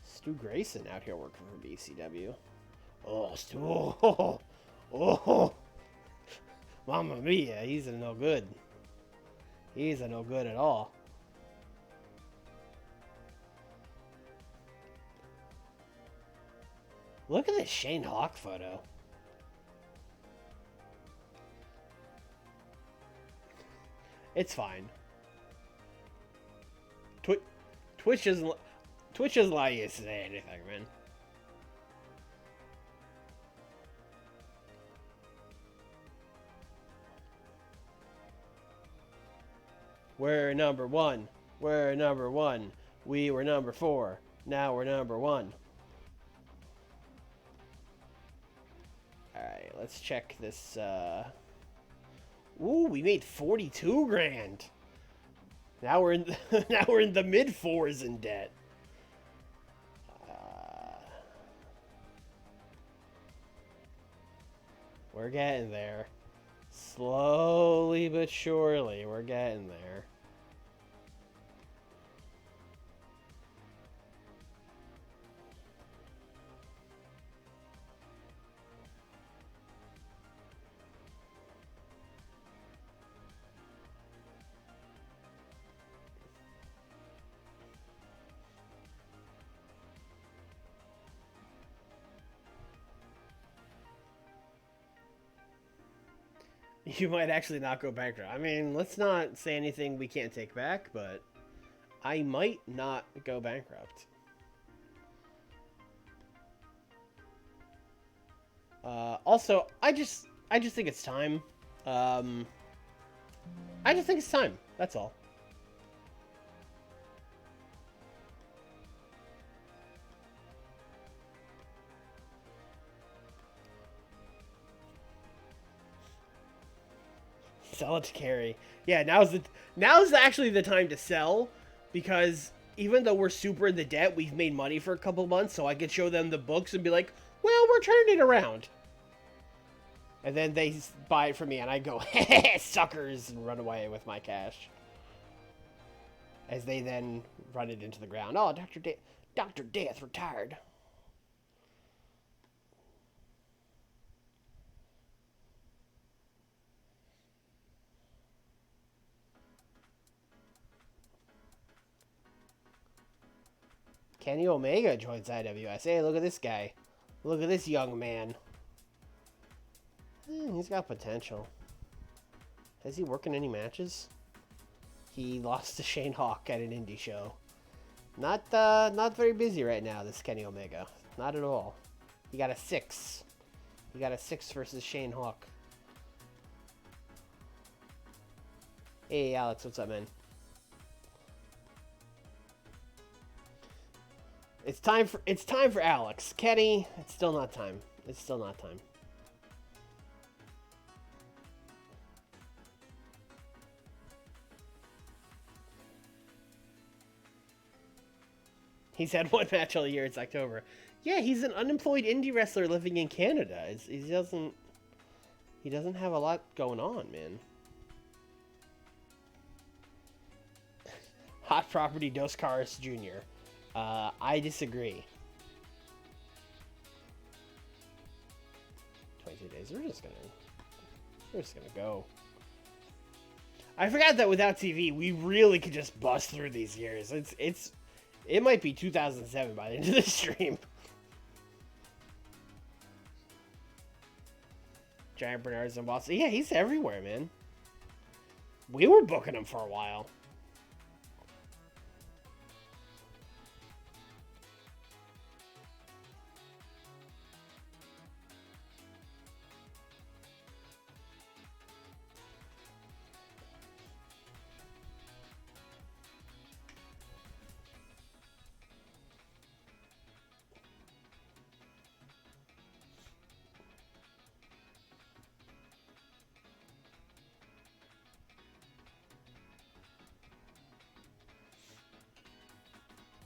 Stu Grayson out here working for BCW. Oh, Stu. Oh. Oh. Mamma mia, he's a no good. He's a no good at all. Look at this Shane Hawk photo. It's fine. Twitch doesn't allow you to say anything, man. We're number 1. We're number 1. We were number 4. Now we're number 1. Alright, let's check this. Ooh, we made 42 grand. Now we're in now we're in the mid 4s in debt. We're getting there. Slowly but surely, we're getting there. You might actually not go bankrupt. I mean, let's not say anything we can't take back, but I might not go bankrupt. Also, I just think it's time. I just think it's time. That's all. Sell it to carry. Yeah, now's actually the time to sell, because even though we're super in the debt, we've made money for a couple months, so I could show them the books and be like, well, we're turning it around. And then they buy it from me, and I go, suckers, and run away with my cash. As they then run it into the ground. Oh, Dr. Death retired. Kenny Omega joins IWS. Hey, look at this guy. Look at this young man. He's got potential. Has he worked in any matches? He lost to Shane Hawk at an indie show. Not very busy right now, this Kenny Omega. Not at all. He got a 6. He got a 6 versus Shane Hawk. Hey, Alex, what's up, man? It's time for Alex. Kenny, it's still not time. It's still not time. He's had one match all year. It's October. Yeah, he's an unemployed indie wrestler living in Canada. He doesn't have a lot going on, man. Hot Property Dos Caras Jr. I disagree. 22 days. We're just gonna go. I forgot that without TV, we really could just bust through these years. It might be 2007 by the end of the stream. Giant Bernards and Boston. Yeah, he's everywhere, man. We were booking him for a while.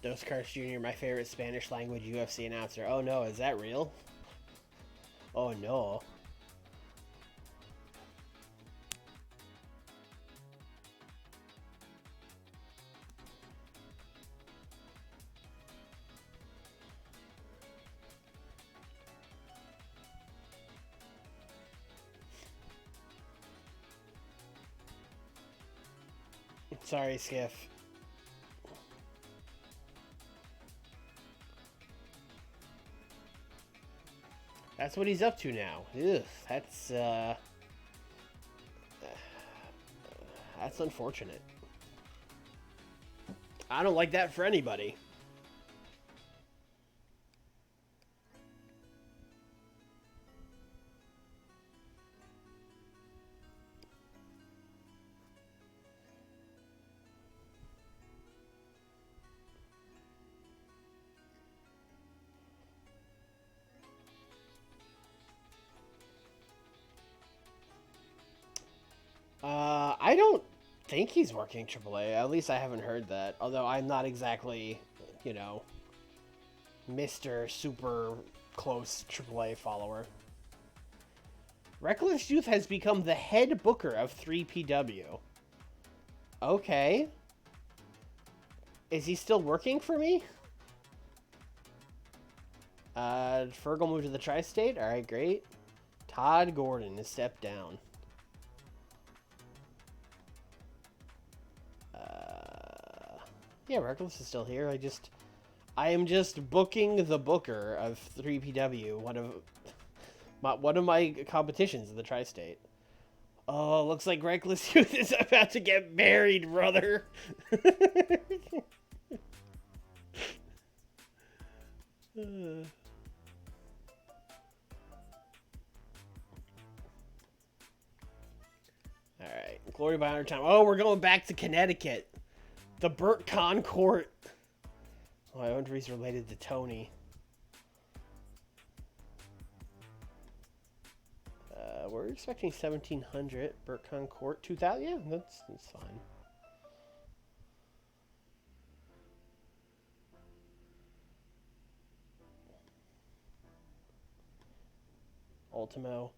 Dos Carts Jr., my favorite Spanish language UFC announcer. Oh no, is that real? Oh no. Sorry, Skiff. That's what he's up to now. Ugh, that's unfortunate. I don't like that for anybody. I don't think he's working AAA. At least I haven't heard that. Although I'm not exactly, you know, Mr. Super close AAA follower. Reckless Youth has become the head booker of 3PW. Okay. Is he still working for me? Fergal moved to the Tri-State. Alright, great. Todd Gordon has stepped down. Yeah, Reckless is still here. I am just booking the booker of 3PW, one of my competitions in the Tri-State. Oh, looks like Reckless Youth is about to get married, brother. Alright, Glory by 100 time. Oh, we're going back to Connecticut. The Burt Concourt. Oh, I wonder if he's related to Tony. We're expecting 1,700. Burt Concourt, 2,000. Yeah, that's fine. Ultimo.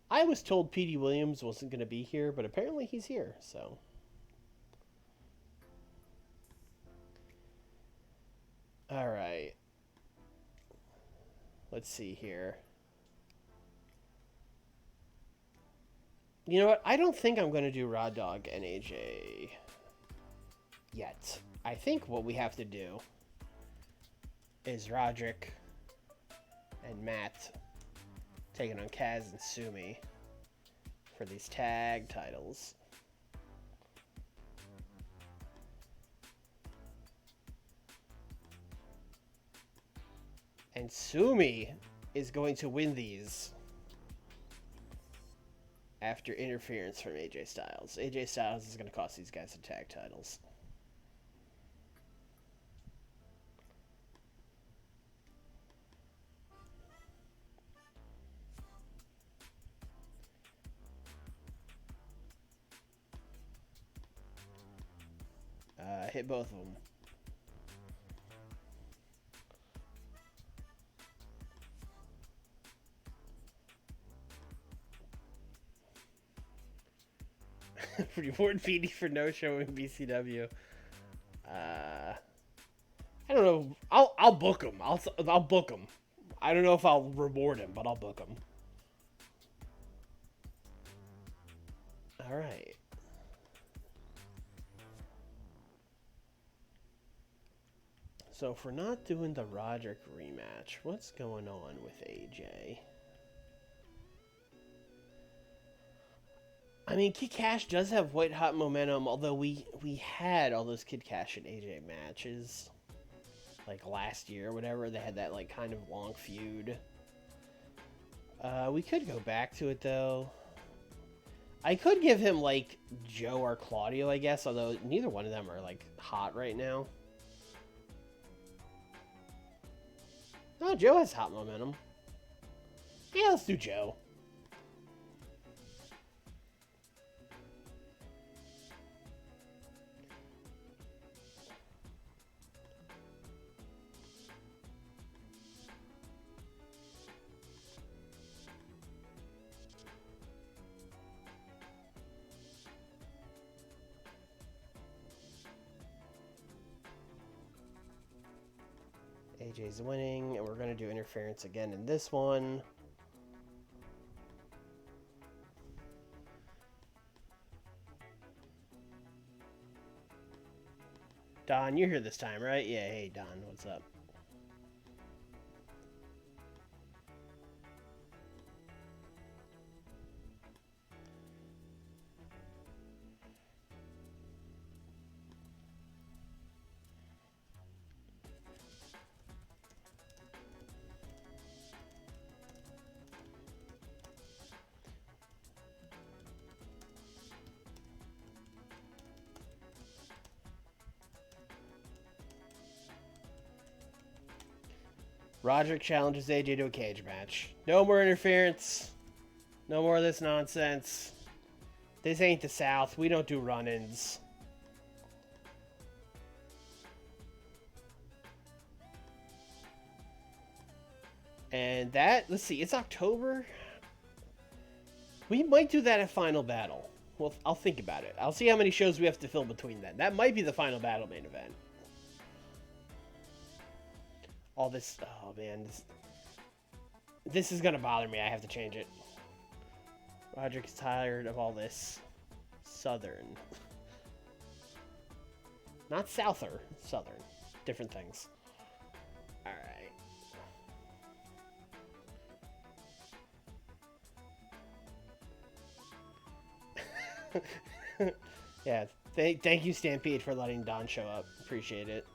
I was told P.D. Williams wasn't going to be here, but apparently he's here, so. Alright. Let's see here. You know what? I don't think I'm going to do Raw Dog and AJ yet. I think what we have to do is Roderick and Matt taking on Kaz and Sumi for these tag titles. And Sumi is going to win these after interference from AJ Styles. AJ Styles is going to cost these guys the tag titles. Hit both of them. Reward PD for no show in BCW. I don't know. I'll book him. I'll book him. I don't know if I'll reward him, but I'll book him. All right. So if we're not doing the Roderick rematch, what's going on with AJ? I mean, Kid Cash does have white hot momentum, although we had all those Kid Cash and AJ matches like last year or whatever. They had that like kind of long feud. We could go back to it though. I could give him like Joe or Claudio, I guess, although neither one of them are like hot right now. Oh, Joe has hot momentum. Yeah, let's do Joe. AJ's winning, and we're going to do interference again in this one. Don, you're here this time, right? Yeah, hey, Don, what's up? Roderick challenges AJ to a cage match. No more interference. No more of this nonsense. This ain't the South. We don't do run-ins. And that, let's see, it's October. We might do that at Final Battle. Well, I'll think about it. I'll see how many shows we have to fill between then. That might be the Final Battle main event. All this, oh man, this is gonna bother me. I have to change it. Roderick's tired of all this. Southern. Not Souther, Southern. Different things. Alright. Yeah, thank you, Stampede, for letting Don show up. Appreciate it.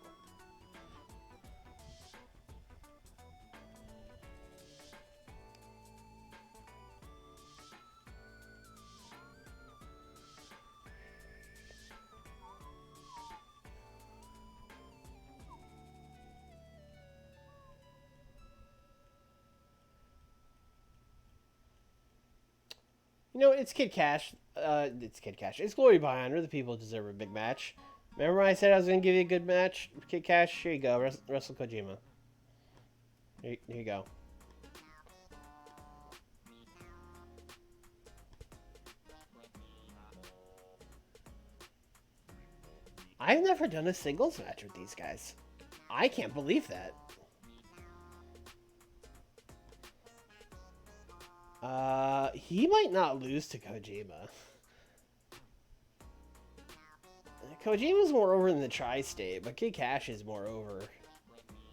You know, it's Kid Cash. It's Kid Cash. It's Glory by Honor. The people deserve a big match. Remember when I said I was going to give you a good match? Kid Cash, here you go. Wrestle Kojima. Here you go. I've never done a singles match with these guys. I can't believe that. He might not lose to Kojima. Kojima's more over in the tri-state, but Kid Cash is more over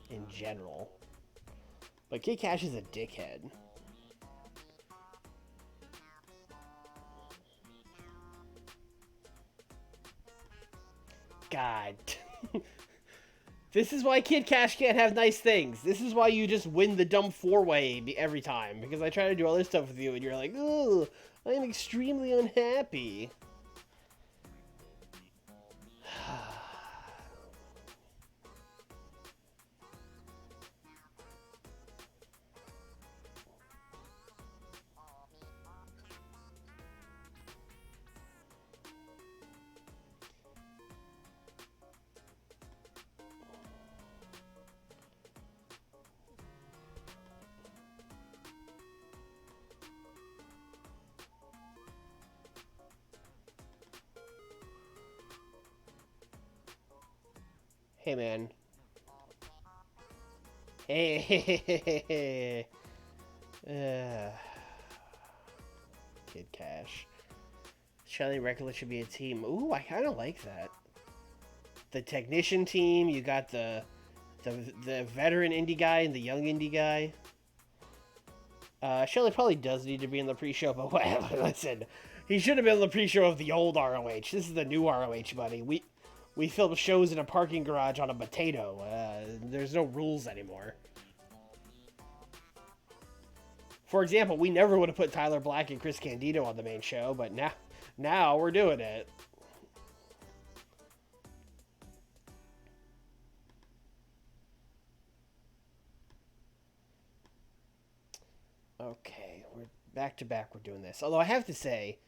in general. But Kid Cash is a dickhead. God. This is why Kid Cash can't have nice things. This is why you just win the dumb four-way every time. Because I try to do other stuff with you and you're like, oh, I am extremely unhappy. Hey, man. Hey. Kid Cash. Shelly and Reckless should be a team. Ooh, I kind of like that. The technician team. You got the veteran indie guy and the young indie guy. Shelly probably does need to be in the pre-show, but whatever. Listen, he should have been in the pre-show of the old ROH. This is the new ROH, buddy. We film shows in a parking garage on a potato. There's no rules anymore. For example, we never would have put Tyler Black and Chris Candido on the main show, but now we're doing it. Okay, we're back to back. We're doing this. Although I have to say,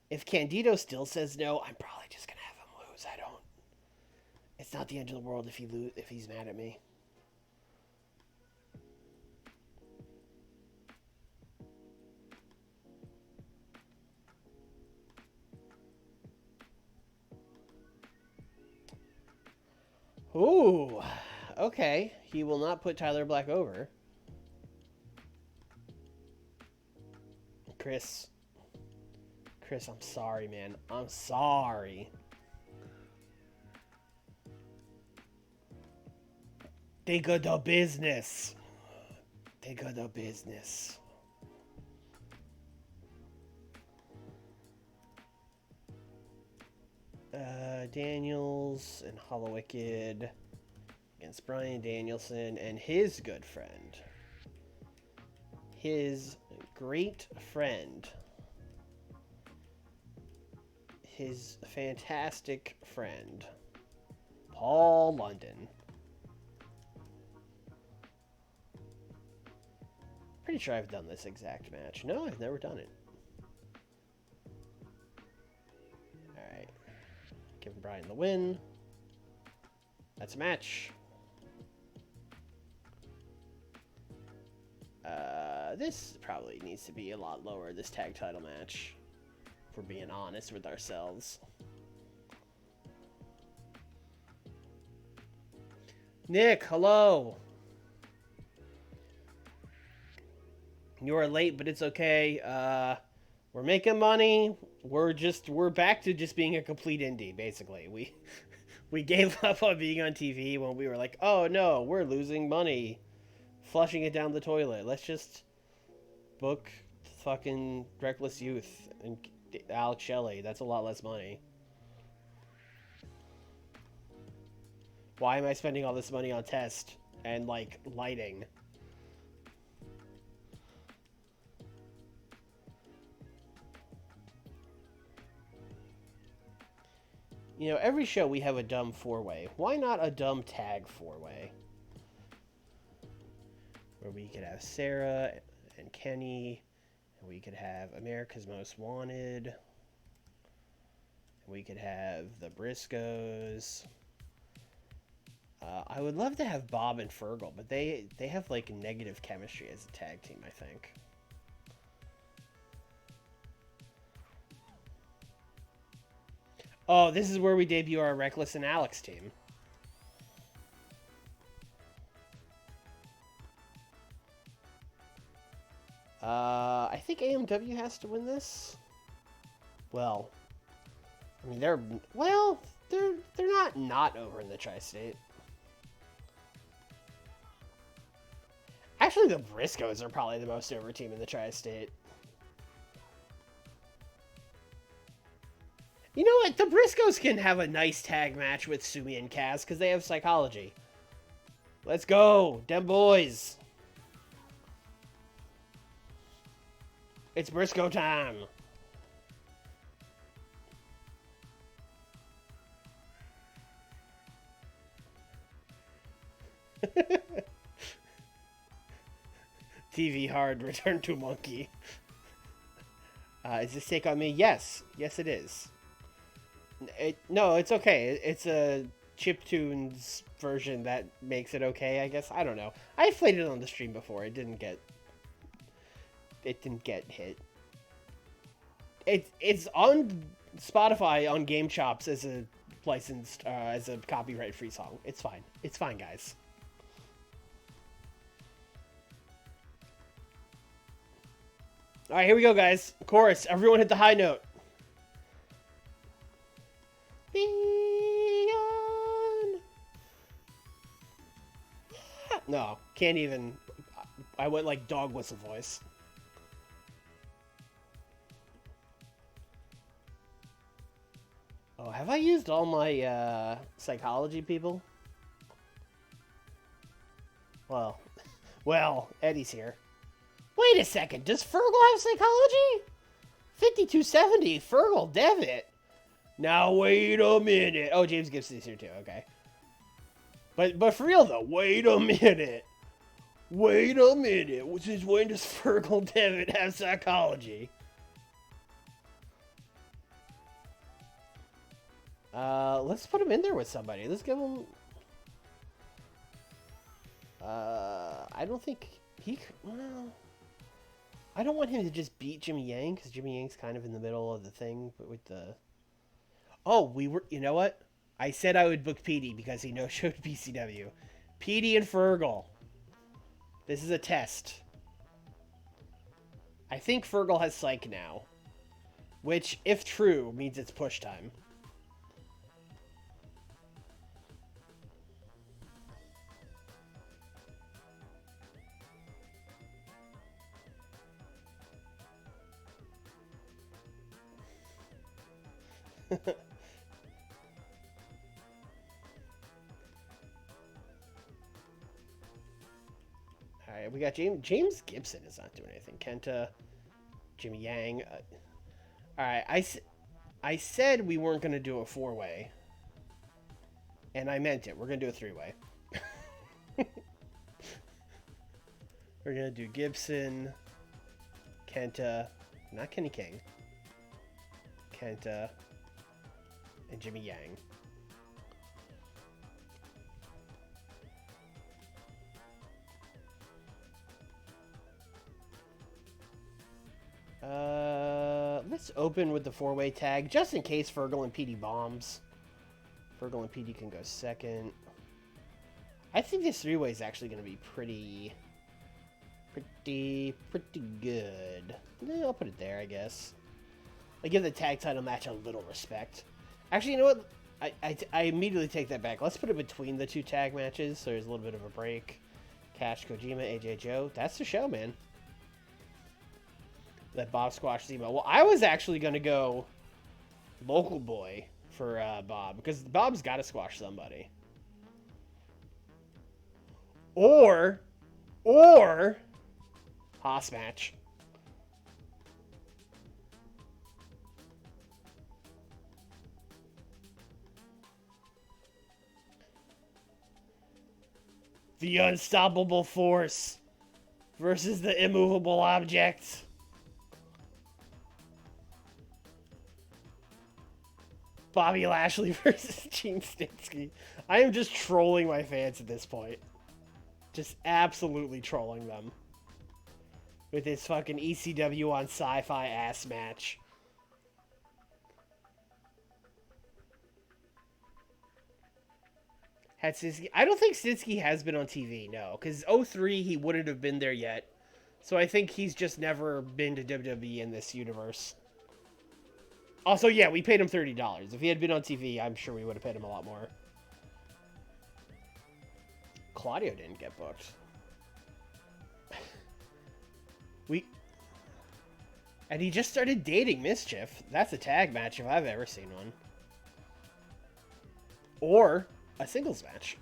if Candido still says no, I'm probably just gonna have him lose. I don't. It's not the end of the world if he's mad at me. Ooh, okay. He will not put Tyler Black over. Chris, I'm sorry, man. I'm sorry. Think of the business. Think of the business. Daniels and Hollow Wicked against Bryan Danielson and his good friend. His great friend. His fantastic friend. Paul London. Pretty sure I've done this exact match. No, I've never done it. Alright. Giving Bryan the win. That's a match. This probably needs to be a lot lower, this tag title match. If we're being honest with ourselves. Nick, hello. You are late, but it's okay. We're making money. We're back to just being a complete indie, basically. We gave up on being on TV when we were like, oh no, we're losing money. Flushing it down the toilet. Let's just book fucking Reckless Youth and Alex Shelley. That's a lot less money. Why am I spending all this money on test and, like, lighting? You know, every show we have a dumb four-way. Why not a dumb tag four-way? Where we could have Sarah and Kenny, and we could have America's Most Wanted, and we could have the Briscoes. I would love to have Bob and Fergal, but they have, like, negative chemistry as a tag team, I think. Oh, this is where we debut our Reckless and Alex team. I think AMW has to win this. Well, I mean, they're not over in the Tri-State. Actually, the Briscoes are probably the most over team in the Tri-State. You know what? The Briscoes can have a nice tag match with Sumi and Kaz because they have psychology. Let's go, dem boys. It's Briscoe time. TV hard, return to monkey. Is this take on me? Yes. Yes, it is. No, it's okay. It's a chiptunes version that makes it okay, I guess. I don't know. I played it on the stream before. It didn't get hit. It's on Spotify on Game Chops as a licensed as a copyright free song. It's fine. It's fine, guys. All right, here we go, guys. Chorus. Everyone hit the high note. No, can't even. I went like dog whistle voice. Oh, have I used all my psychology people? Well, Eddie's here. Wait a second, does Fergal have psychology? 5270, Fergal, Devitt. Now wait a minute. Oh, James Gibson's here too. Okay. But for real though, wait a minute. Wait a minute. Since when does Fergal Devitt have psychology? Let's put him in there with somebody. Let's give him. I don't think he. Well, I don't want him to just beat Jimmy Yang because Jimmy Yang's kind of in the middle of the thing, but with the. Oh, we were. You know what? I said I would book Petey because he no-showed BCW. Petey and Fergal. This is a test. I think Fergal has psych now, which, if true, means it's push time. All right, we got James Gibson is not doing anything. Kenta, Jimmy Yang. All right, I said we weren't going to do a 4-way, and I meant it. We're going to do a 3-way. We're going to do Gibson, Kenta, not Kenny King, Kenta, and Jimmy Yang. Let's open with the 4-way tag, just in case Fergal and PD bombs. Fergal and PD can go second. I think this 3-way is actually going to be pretty good. I'll put it there, I guess. I give the tag title match a little respect. Actually, you know what? I immediately take that back. Let's put it between the two tag matches, so there's a little bit of a break. Cash, Kojima, AJ Joe. That's the show, man. Let Bob squash Zemo. Well, I was actually going to go local boy for Bob, because Bob's got to squash somebody. Or Haas match. The unstoppable force versus the immovable object. Bobby Lashley versus Gene Snitsky. I am just trolling my fans at this point. Just absolutely trolling them. With this fucking ECW on sci-fi ass match. Had Snitsky, I don't think Snitsky has been on TV, no. Because 03 he wouldn't have been there yet. So I think he's just never been to WWE in this universe. Also, yeah, we paid him $30. If he had been on TV, I'm sure we would have paid him a lot more. Claudio didn't get booked. And he just started dating Mischief. That's a tag match if I've ever seen one. Or a singles match.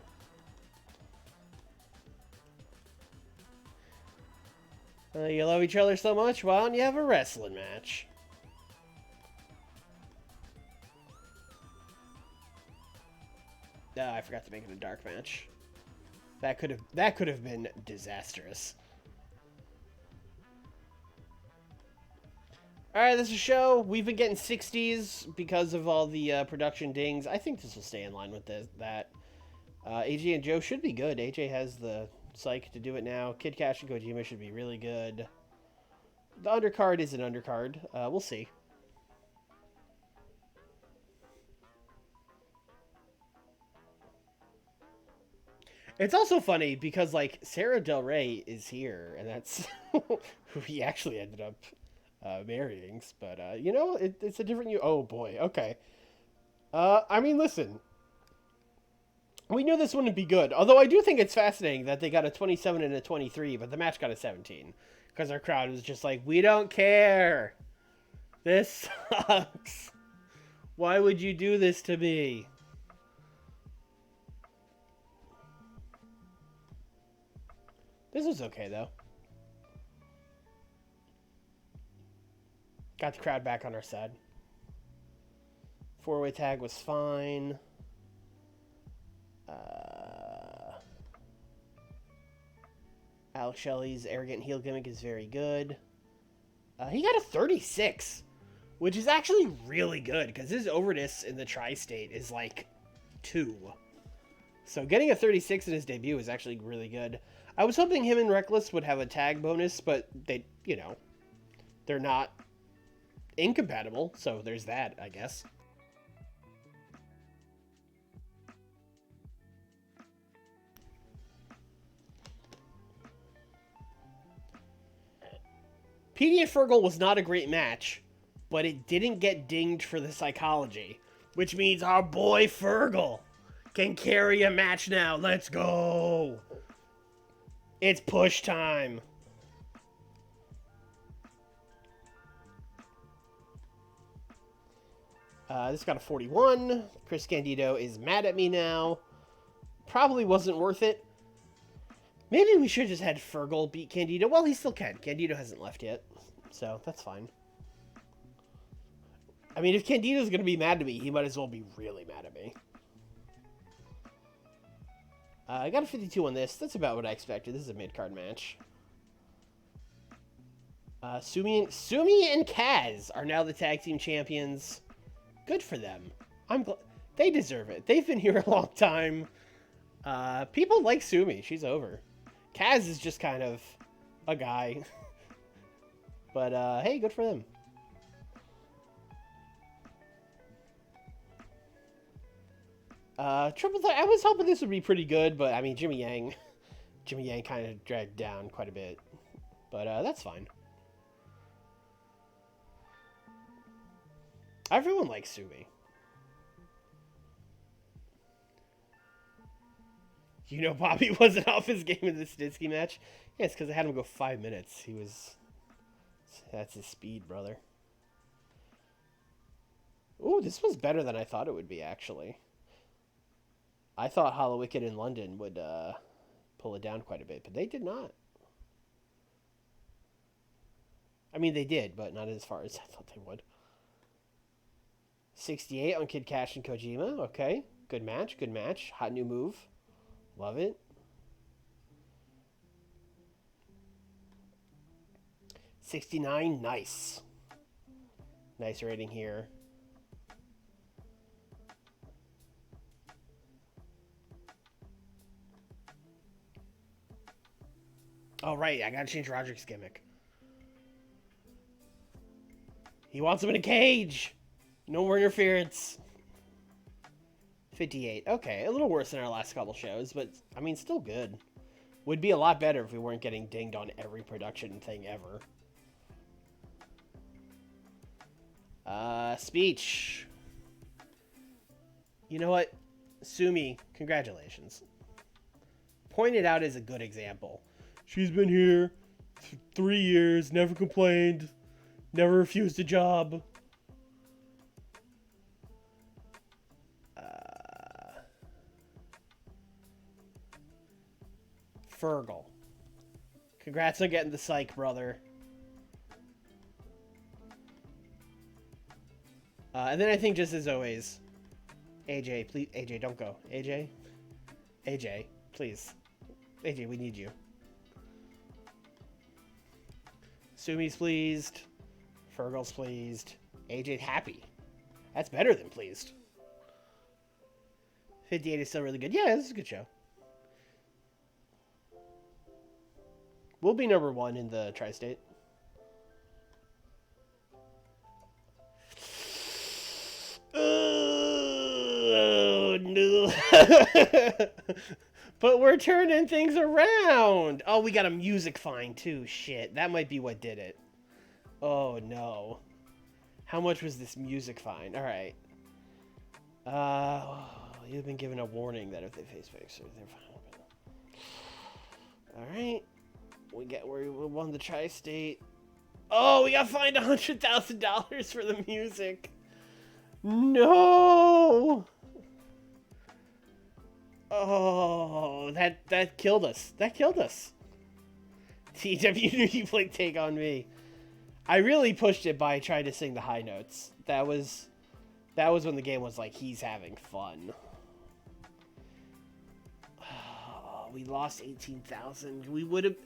You love each other so much, why don't you have a wrestling match? I forgot to make it a dark match. That could have been disastrous. All right, this is a show. We've been getting 60s because of all the production dings. I think this will stay in line with that. AJ and Joe should be good. AJ has the psych to do it now. Kid Cash and Kojima should be really good. The undercard is an undercard. We'll see. It's also funny because, like, Sarah Del Rey is here, and that's who he actually ended up marrying. But, you know, it's a different... Oh, boy. Okay. I mean, listen. We knew this wouldn't be good. Although I do think it's fascinating that they got a 27 and a 23, but the match got a 17. Because our crowd was just like, we don't care. This sucks. Why would you do this to me? This was okay, though. Got the crowd back on our side. Four-way tag was fine. Alex Shelley's arrogant heel gimmick is very good. He got a 36, which is actually really good because his overness in the tri-state is like 2. So getting a 36 in his debut is actually really good. I was hoping him and Reckless would have a tag bonus, but they, you know, they're not incompatible, so there's that, I guess. Petey and Fergal was not a great match, but it didn't get dinged for the psychology, which means our boy Fergal can carry a match now. Let's go. It's push time. This got a 41. Chris Candido is mad at me now. Probably wasn't worth it. Maybe we should have just had Fergal beat Candido. Well, he still can. Candido hasn't left yet, so that's fine. I mean, if Candido's going to be mad at me, he might as well be really mad at me. I got a 52 on this. That's about what I expected. This is a mid-card match. Sumi and Kaz are now the tag team champions. Good for them. They deserve it. They've been here a long time. People like Sumi. She's over. Kaz is just kind of a guy. But, hey, good for them. Triple Threat, I was hoping this would be pretty good, but, I mean, Jimmy Yang kind of dragged down quite a bit. But, that's fine. Everyone likes Sumi. You know Bobby wasn't off his game in the Snitsky match? Yeah, it's because I had him go 5 minutes. That's his speed, brother. Ooh, this was better than I thought it would be, actually. I thought Hollow Wicked in London would pull it down quite a bit, but they did not. I mean, they did, but not as far as I thought they would. 68 on Kid Cash and Kojima. Okay, good match, good match. Hot new move. Love it. $69, nice. Nice rating here. Oh, right, I gotta change Roderick's gimmick. He wants him in a cage! No more interference. 58. Okay, a little worse than our last couple shows, but, I mean, still good. Would be a lot better if we weren't getting dinged on every production thing ever. Speech. You know what? Sumi, congratulations. Pointed out as a good example. She's been here for 3 years, never complained, never refused a job. Fergal. Congrats on getting the psych, brother. And then I think just as always, AJ, please, AJ, don't go. AJ? AJ, please. AJ, we need you. Sumi's pleased. Fergal's pleased. AJ's happy. That's better than pleased. 58 is still really good. Yeah, this is a good show. We'll be number 1 in the tri-state. Oh, no. But we're turning things around. Oh, we got a music fine, too. Shit, that might be what did it. Oh, no. How much was this music fine? All right. You've been given a warning that if they face Mixer, they're fine. Alright. We won the Tri-State. Oh, we got fined $100,000 for the music. No! Oh, that killed us. That killed us. TEW knew you played Take On Me. I really pushed it by trying to sing the high notes. That was when the game was like, he's having fun. Oh, we lost 18,000. We would have...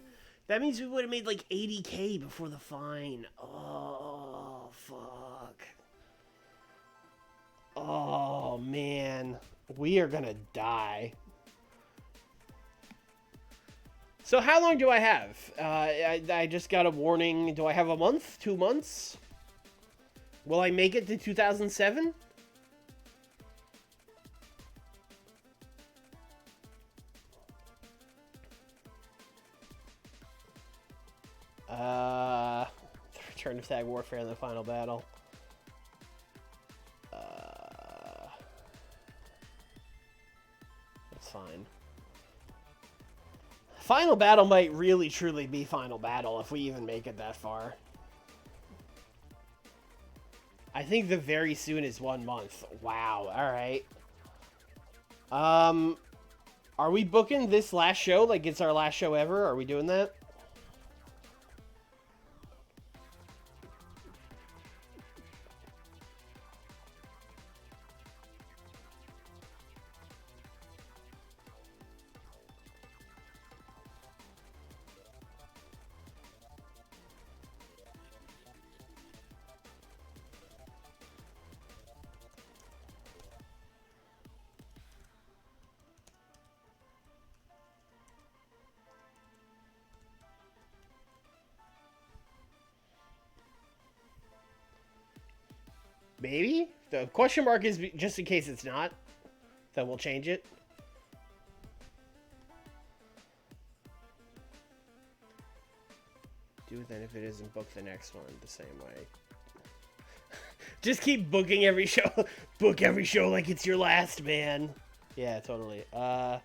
That means we would have made like 80K before the fine. Oh, fuck. Oh, man. We are gonna die. So how long do I have? I just got a warning. Do I have a month? 2 months? Will I make it to 2007? Return to Tag Warfare in the final battle. That's fine. Final battle might really truly be final battle if we even make it that far. I think the very soon is 1 month. Wow. All right. Are we booking this last show like it's our last show ever? Are we doing that? Maybe? The question mark is just in case it's not. Then we'll change it. Do it then if it isn't, book the next one the same way. Just keep booking every show. Book every show like it's your last, man. Yeah, totally. I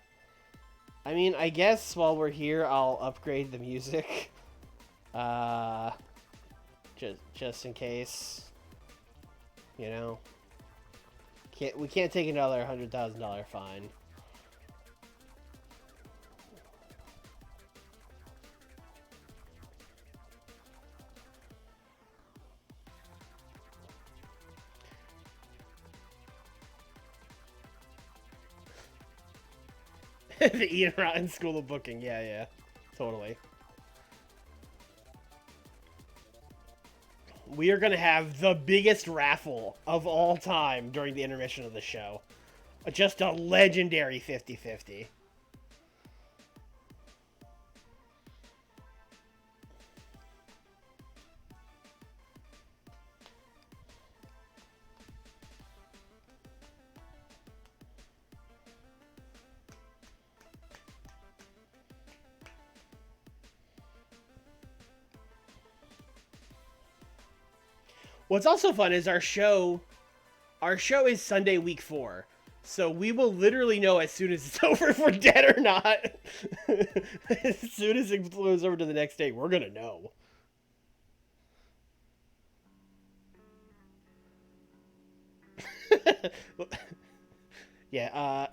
mean, I guess while we're here, I'll upgrade the music. Just in case. You know, we can't take another $100,000 fine. The Ian Rotten School of Booking, yeah, totally. We are going to have the biggest raffle of all time during the intermission of the show. Just a legendary 50-50. What's also fun is our show is Sunday week 4. So we will literally know as soon as it's over if we're dead or not. As soon as it flows over to the next day, we're going to know. Yeah,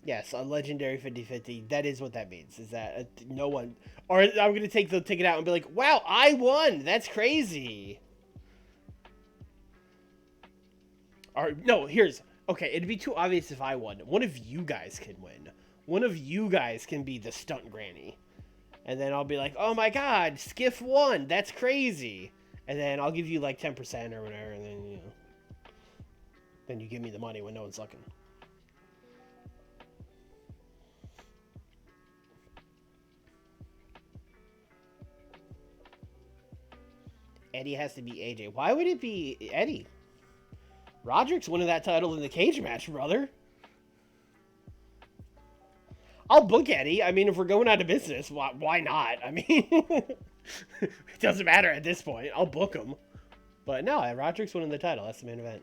yes, a legendary 50-50. That is what that means. Is that no one... Or I'm going to take the ticket out and be like, wow, I won! That's crazy! Or, no, here's... Okay, it'd be too obvious if I won. One of you guys can win. One of you guys can be the stunt granny. And then I'll be like, oh my god, Skiff won! That's crazy! And then I'll give you like 10% or whatever, and then, you know... Then you give me the money when no one's looking. Eddie has to be AJ. Why would it be Eddie? Roderick's winning that title in the cage match, brother. I'll book Eddie. I mean, if we're going out of business, why not? I mean, it doesn't matter at this point. I'll book him. But no, Roderick's winning the title. That's the main event.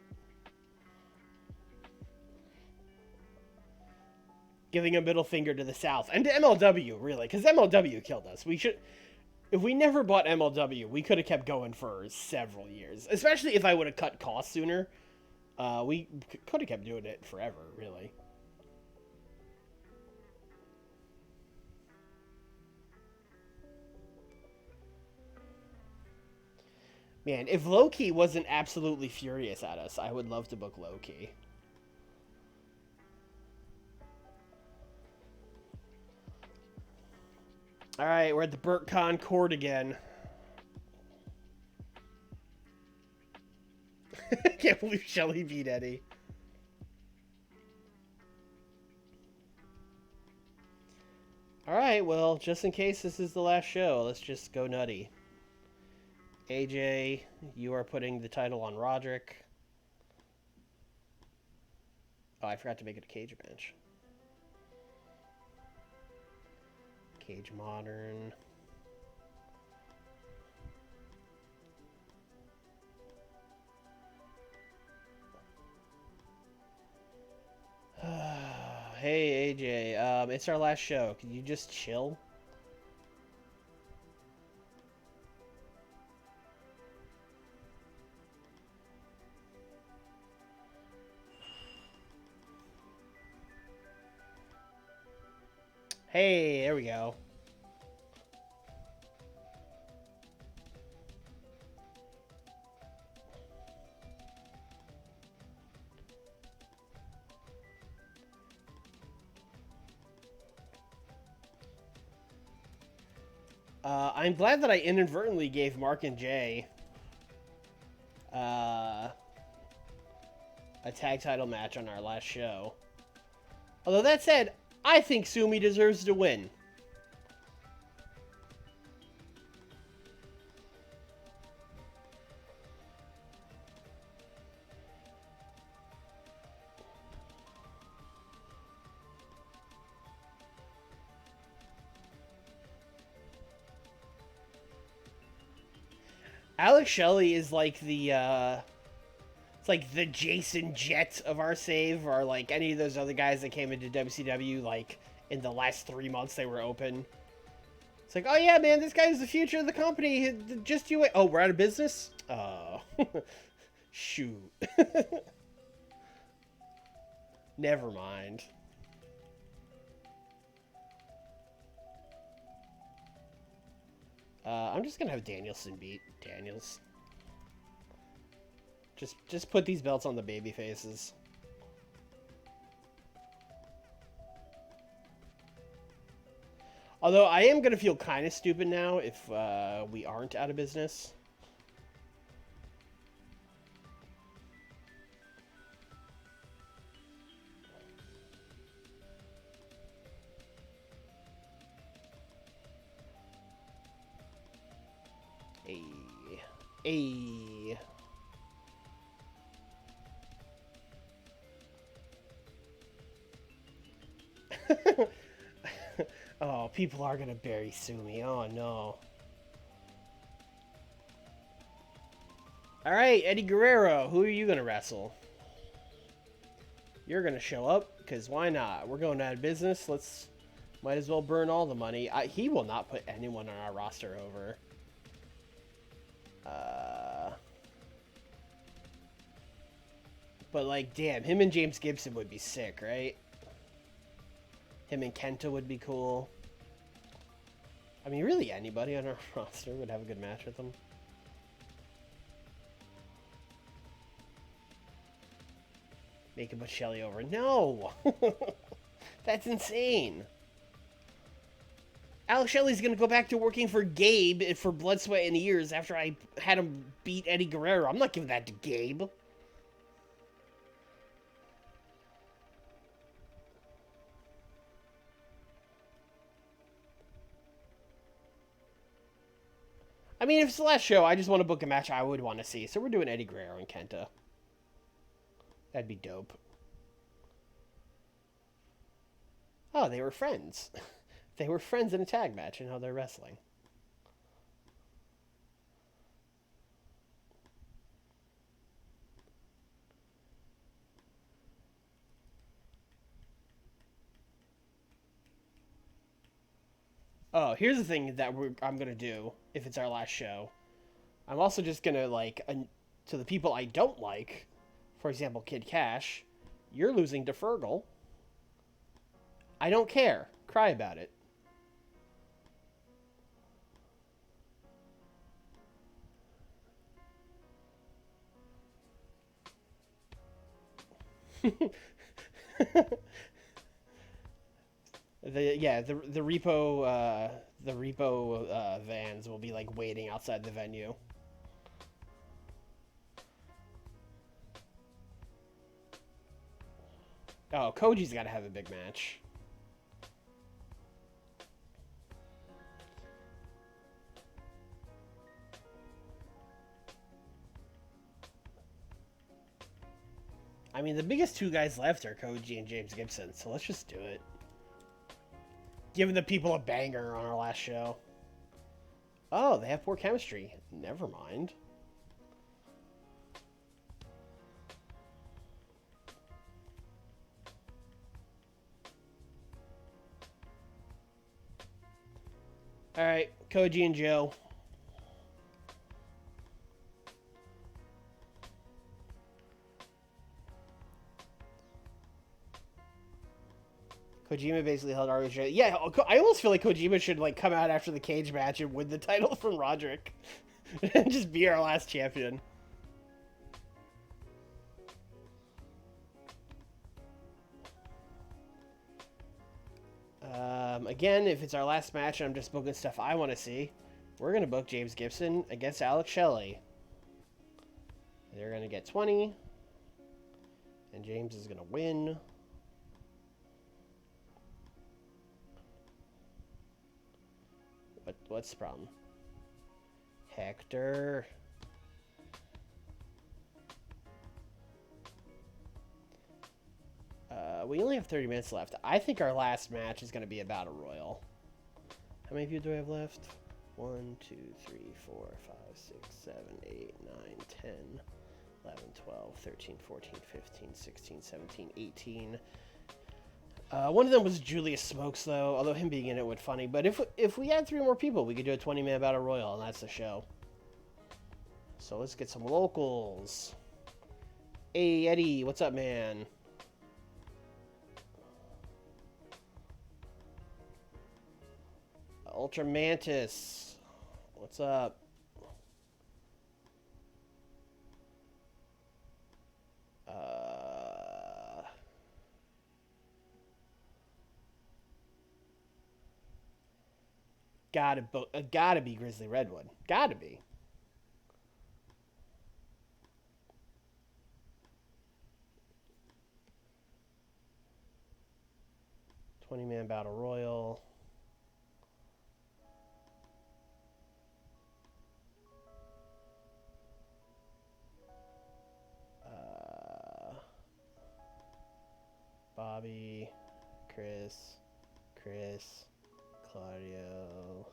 Giving a middle finger to the South and to MLW, really, because MLW killed us. We should, if we never bought MLW, we could have kept going for several years. Especially if I would have cut costs sooner. We could have kept doing it forever, really. Man, if Loki wasn't absolutely furious at us, I would love to book Loki. Alright, we're at the BurtCon court again. I can't believe Shelly beat Eddie. Alright, well, just in case this is the last show, let's just go nutty. AJ, you are putting the title on Roderick. Oh, I forgot to make it a cage bench. Cage Modern. Hey, AJ, it's our last show. Can you just chill? Hey, there we go. I'm glad that I inadvertently gave Mark and Jay a tag title match on our last show. Although that said, I think Sumi deserves to win. Alex Shelley is like the, it's like the Jason Jett of our save, or like any of those other guys that came into WCW, like, in the last 3 months they were open. It's like, oh yeah, man, this guy's the future of the company. Just you wait. Oh, we're out of business? Oh. Shoot. Never mind. I'm just gonna have Danielson beat Daniels. Just put these belts on the baby faces. Although I am gonna feel kind of stupid now if we aren't out of business. Hey. Oh, people are gonna bury Sumi. Oh no. Alright, Eddie Guerrero, who are you gonna wrestle? You're gonna show up, because why not? We're going out of business. Might as well burn all the money. He will not put anyone on our roster over. But, like, damn, him and James Gibson would be sick, right? Him and Kenta would be cool. I mean, really anybody on our roster would have a good match with him. Make him put Shelly over. No! That's insane. Alex Shelley's going to go back to working for Gabe for Blood, Sweat, and Tears after I had him beat Eddie Guerrero. I'm not giving that to Gabe. I mean, if it's the last show, I just want to book a match I would want to see. So we're doing Eddie Guerrero and Kenta. That'd be dope. Oh, they were friends. They were friends in a tag match, and now they're wrestling. Oh, here's the thing that I'm gonna do if it's our last show. I'm also just gonna like to the people I don't like, for example, Kid Cash, you're losing to Fergal. I don't care. Cry about it. The repo vans will be like waiting outside the venue. Oh, Koji's got to have a big match. I mean, the biggest two guys left are Koji and James Gibson, so let's just do it. Giving the people a banger on our last show. Oh, they have poor chemistry. Never mind. All right, Koji and Joe. Kojima basically held ROH. Yeah, I almost feel like Kojima should like come out after the cage match and win the title from Roderick, and just be our last champion. Again, if it's our last match and I'm just booking stuff I want to see, we're going to book James Gibson against Alex Shelley. They're going to get 20, and James is going to win. What's the problem? Hector. We only have 30 minutes left. I think our last match is going to be a battle royal. How many people do we have left? 1, 2, 3, 4, 5, 6, 7, 8, 9, 10, 11, 12, 13, 14, 15, 16, 17, 18. One of them was Julius Smokes, though, although him being in it would funny. But if we had 3 more people, we could do a 20-man battle royal, and that's the show. So let's get some locals. Hey, Eddie, what's up, man? Ultra Mantis, what's up? Gotta be Grizzly Redwood. Gotta be. $20-man battle royal. Bobby, Chris, Claudio.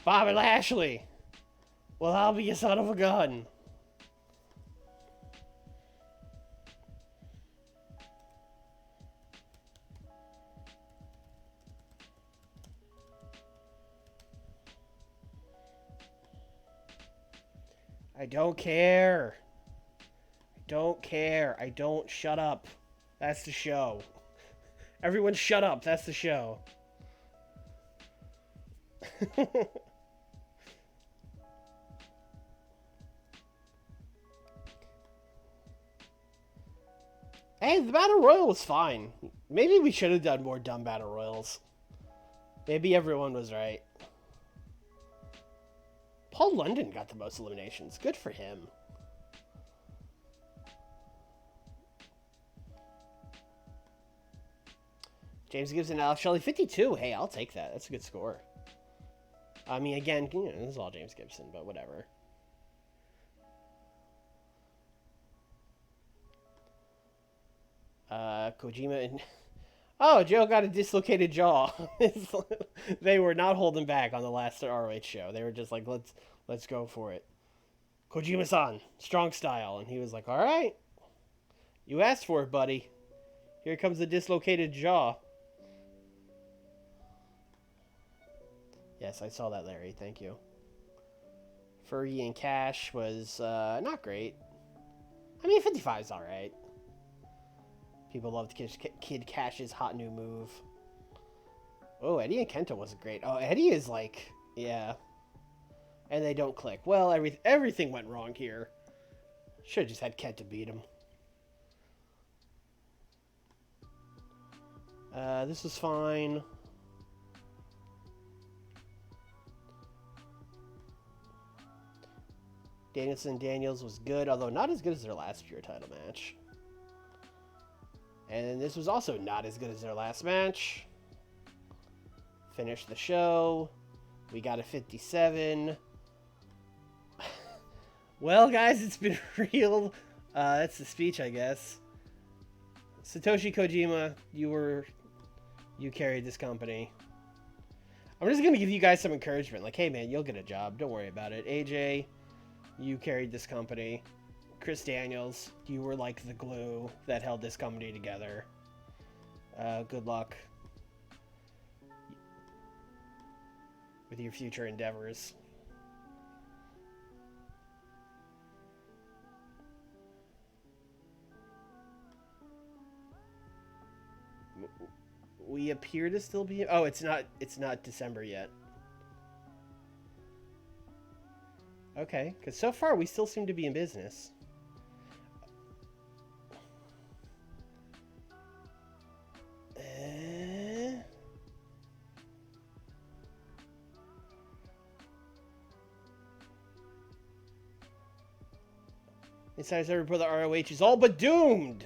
Bobby Lashley. Well, I'll be a son of a gun. I don't care. I don't care. I don't shut up. That's the show. Everyone shut up. That's the show. Hey, the Battle Royal was fine. Maybe we should have done more dumb Battle Royals. Maybe everyone was right. Paul London got the most eliminations. Good for him. James Gibson, Alex Shelley, 52. Hey, I'll take that. That's a good score. I mean, again, this is all James Gibson, but whatever. Kojima and... Oh, Joe got a dislocated jaw. They were not holding back on the last ROH show. They were just like, let's go for it. Kojima-san, strong style. And he was like, all right. You asked for it, buddy. Here comes the dislocated jaw. Yes, I saw that, Larry. Thank you. Fergie and Cash was not great. I mean, 55 is all right. People loved Kid Cash's hot new move. Oh, Eddie and Kenta wasn't great. Oh, Eddie is like, yeah. And they don't click. Well, everything went wrong here. Should have just had Kenta beat him. This was fine. Daniels was good, although not as good as their last pure title match. And this was also not as good as their last match. Finished the show. We got a 57. Well, guys, it's been real. That's the speech, I guess. Satoshi Kojima, you carried this company. I'm just going to give you guys some encouragement. Like, hey, man, you'll get a job. Don't worry about it. AJ, you carried this company. Chris Daniels, you were like the glue that held this company together. Good luck with your future endeavors. We appear to still be... Oh, it's not December yet. Okay, because so far we still seem to be in business. Insiders have reported the ROH is all but doomed!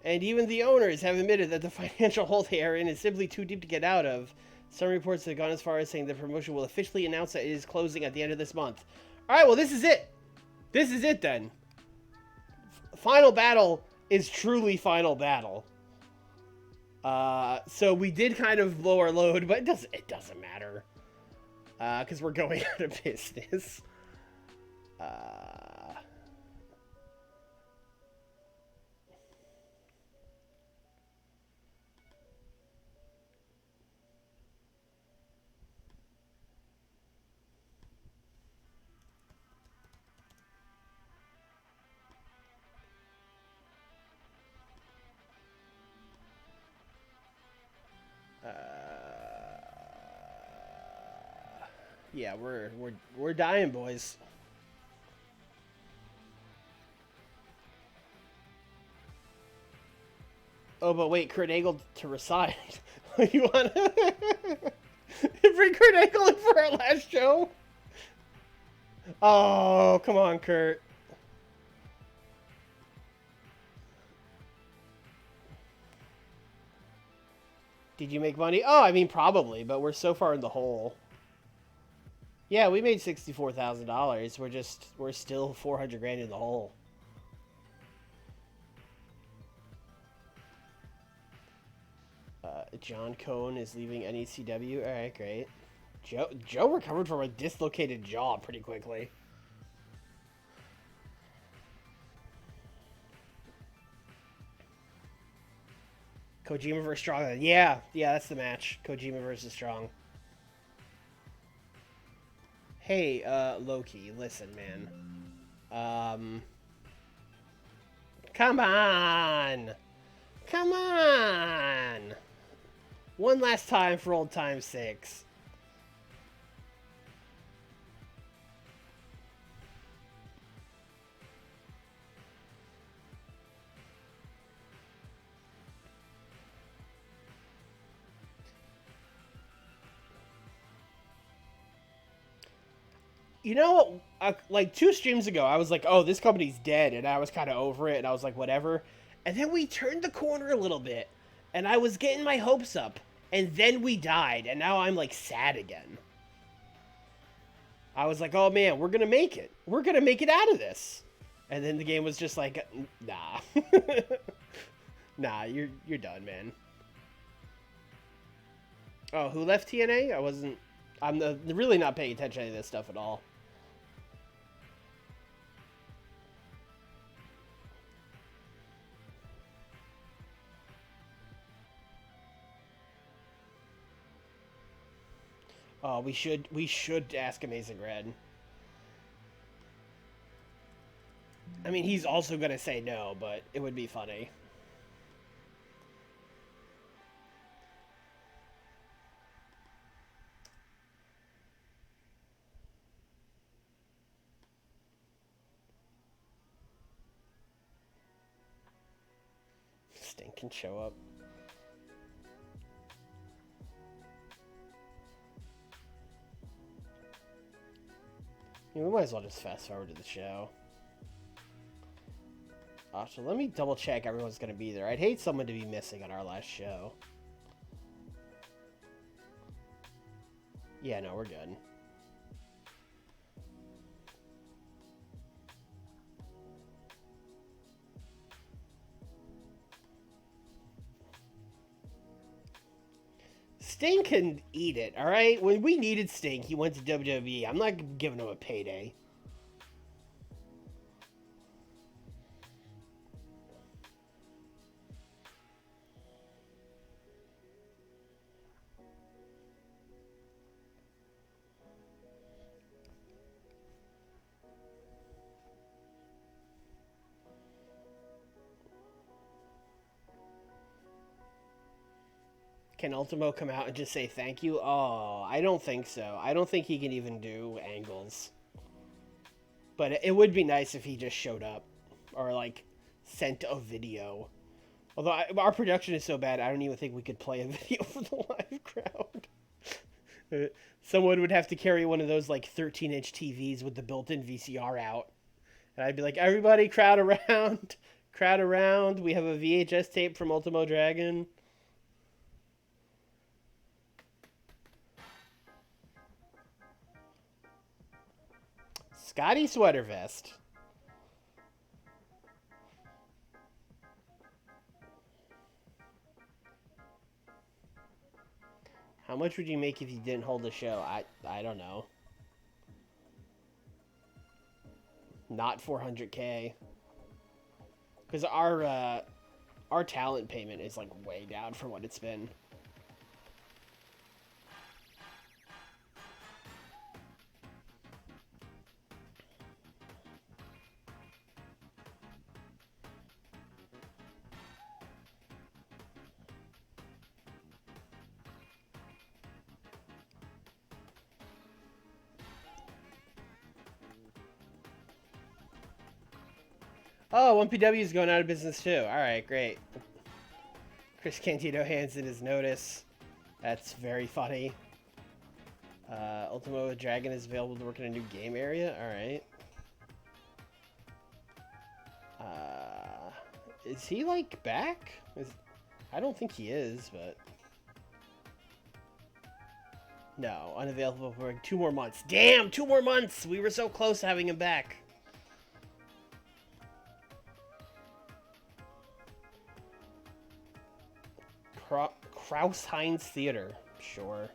And even the owners have admitted that the financial hole they are in is simply too deep to get out of. Some reports have gone as far as saying the promotion will officially announce that it is closing at the end of this month. Alright, well, this is it. This is it, then. Final Battle is truly Final Battle. So we did kind of blow our load, but it doesn't matter. Because we're going out of business. Yeah, we're dying, boys. Oh, but wait, Kurt Angle to resign. You want to bring Kurt Angle in for our last show? Oh, come on, Kurt. Did you make money? Oh, I mean, probably, but we're so far in the hole. Yeah, we made $64,000. We're still 400 grand in the hole. John Cohn is leaving NECW. All right, great. Joe recovered from a dislocated jaw pretty quickly. Kojima versus Strong. Yeah, that's the match. Kojima versus Strong. Hey, Loki, listen, man. Come on! Come on! One last time for old time's sakes. You know, like 2 streams ago, I was like, oh, this company's dead, and I was kind of over it, and I was like, whatever. And then we turned the corner a little bit, and I was getting my hopes up, and then we died, and now I'm, like, sad again. I was like, oh man, we're gonna make it. We're gonna make it out of this. And then the game was just like, nah. Nah, you're done, man. Oh, who left TNA? I'm really not paying attention to any of this stuff at all. Oh, we should ask Amazing Red. I mean, he's also gonna say no, but it would be funny. Sting can show up. Yeah, we might as well just fast forward to the show. So let me double check everyone's going to be there. I'd hate someone to be missing on our last show. Yeah, no, we're good. Sting can eat it, all right? When we needed Sting, he went to WWE. I'm not giving him a payday. Can Ultimo come out and just say thank you? Oh, I don't think so. I don't think he can even do angles. But it would be nice if he just showed up. Or, like, sent a video. Although our production is so bad, I don't even think we could play a video for the live crowd. Someone would have to carry one of those, like, 13-inch TVs with the built-in VCR out. And I'd be like, everybody crowd around. Crowd around. We have a VHS tape from Ultimo Dragon. Scotty Sweater Vest. How much would you make if you didn't hold the show? I don't know. Not 400K. Because our talent payment is like way down from what it's been. Oh, 1PW is going out of business too. All right, great. Chris Candido hands in his notice. That's very funny. Ultimo Dragon is available to work in a new game area. All right. Is he like back? I don't think he is, but no, unavailable for 2 more months. Damn, 2 more months. We were so close to having him back. Kraus Heinz Theater. Sure.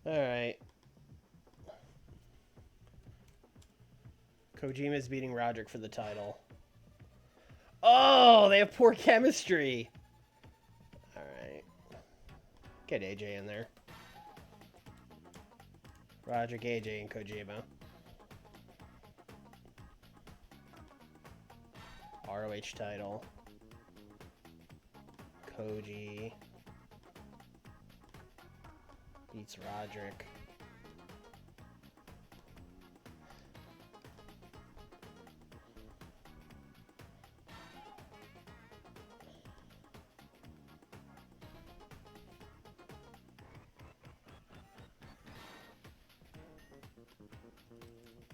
Alright. Kojima's beating Roderick for the title. Oh, they have poor chemistry. Alright. Get AJ in there. Roderick, AJ, and Kojima. ROH title. Koji beats Roderick.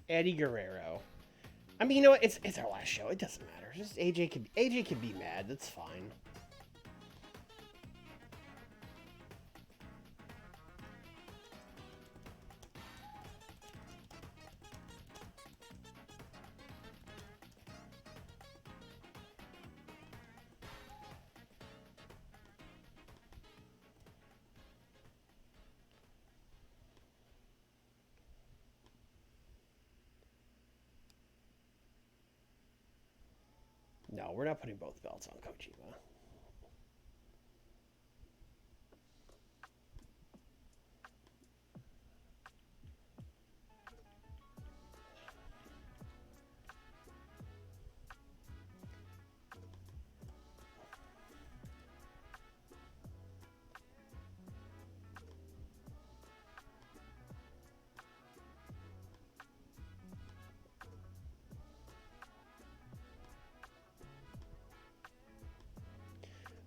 Eddie Guerrero. I mean, you know what? It's our last show. It doesn't matter. Just AJ can be mad. That's fine. No, we're not putting both belts on Kojima.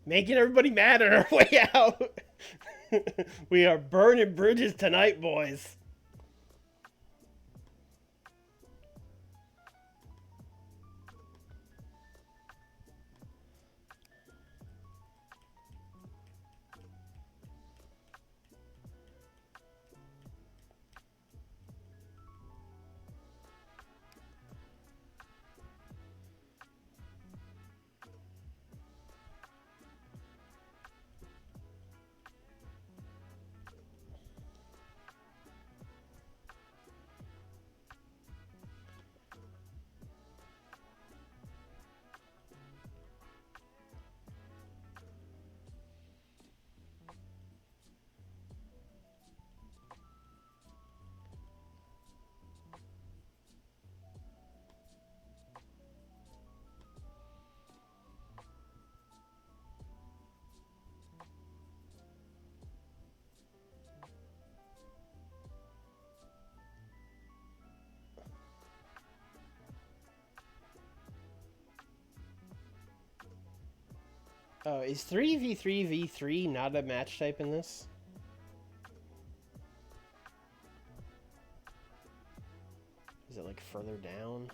Making everybody mad on our way out. We are burning bridges tonight, boys. Oh, is 3v3v3 not a match type in this? Is it like further down?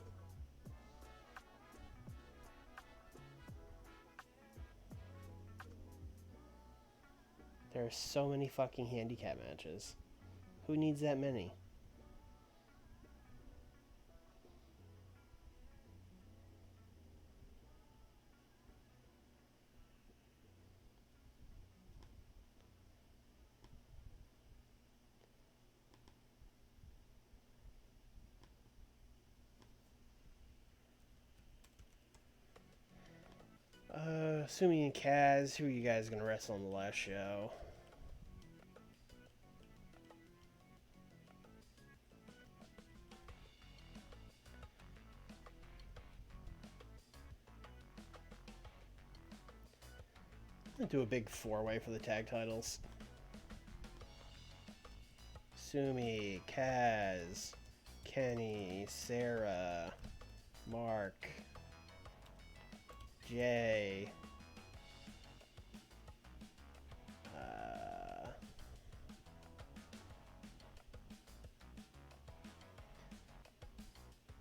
There are so many fucking handicap matches. Who needs that many? Sumi and Kaz, who are you guys gonna wrestle on the last show? I'm gonna do a big four-way for the tag titles. Sumi, Kaz, Kenny, Sarah, Mark, Jay.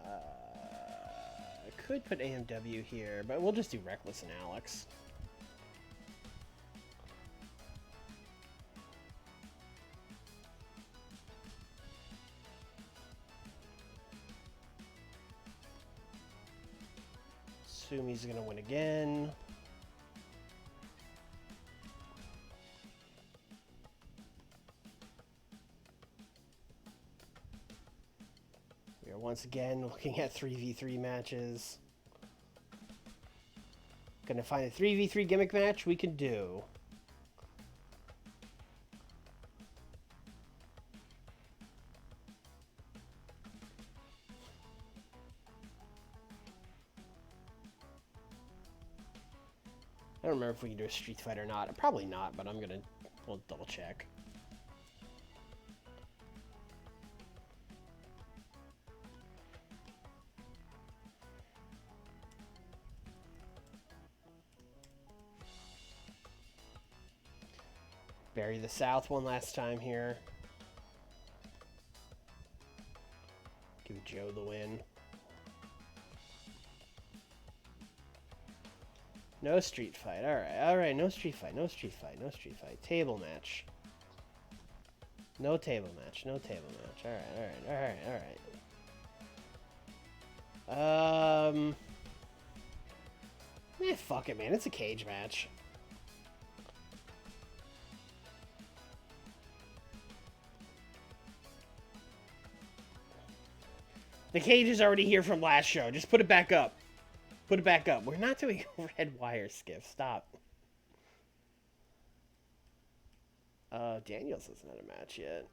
I could put AMW here, but we'll just do Reckless and Alex. Sumi's gonna win again. We are once again looking at 3v3 matches. Gonna find a 3v3 gimmick match we can do. I don't remember if we can do a street fight or not. Probably not, but we'll double check. Bury the South one last time here. Give Joe the win. No street fight. Alright. No street fight. Table match. No table match. Alright. Fuck it, man. It's a cage match. The cage is already here from last show. Just put it back up. Put it back up. We're not doing red wire skiff. Stop. Daniels hasn't had a match yet.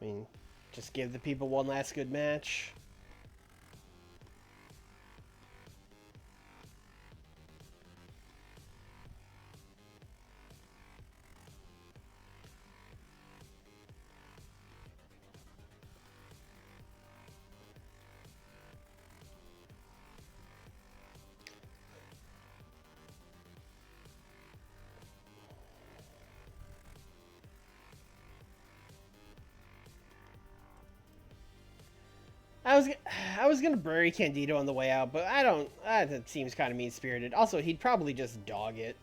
I mean, just give the people one last good match. I was gonna bury Candido on the way out, but I don't. That seems kind of mean spirited. Also, he'd probably just dog it.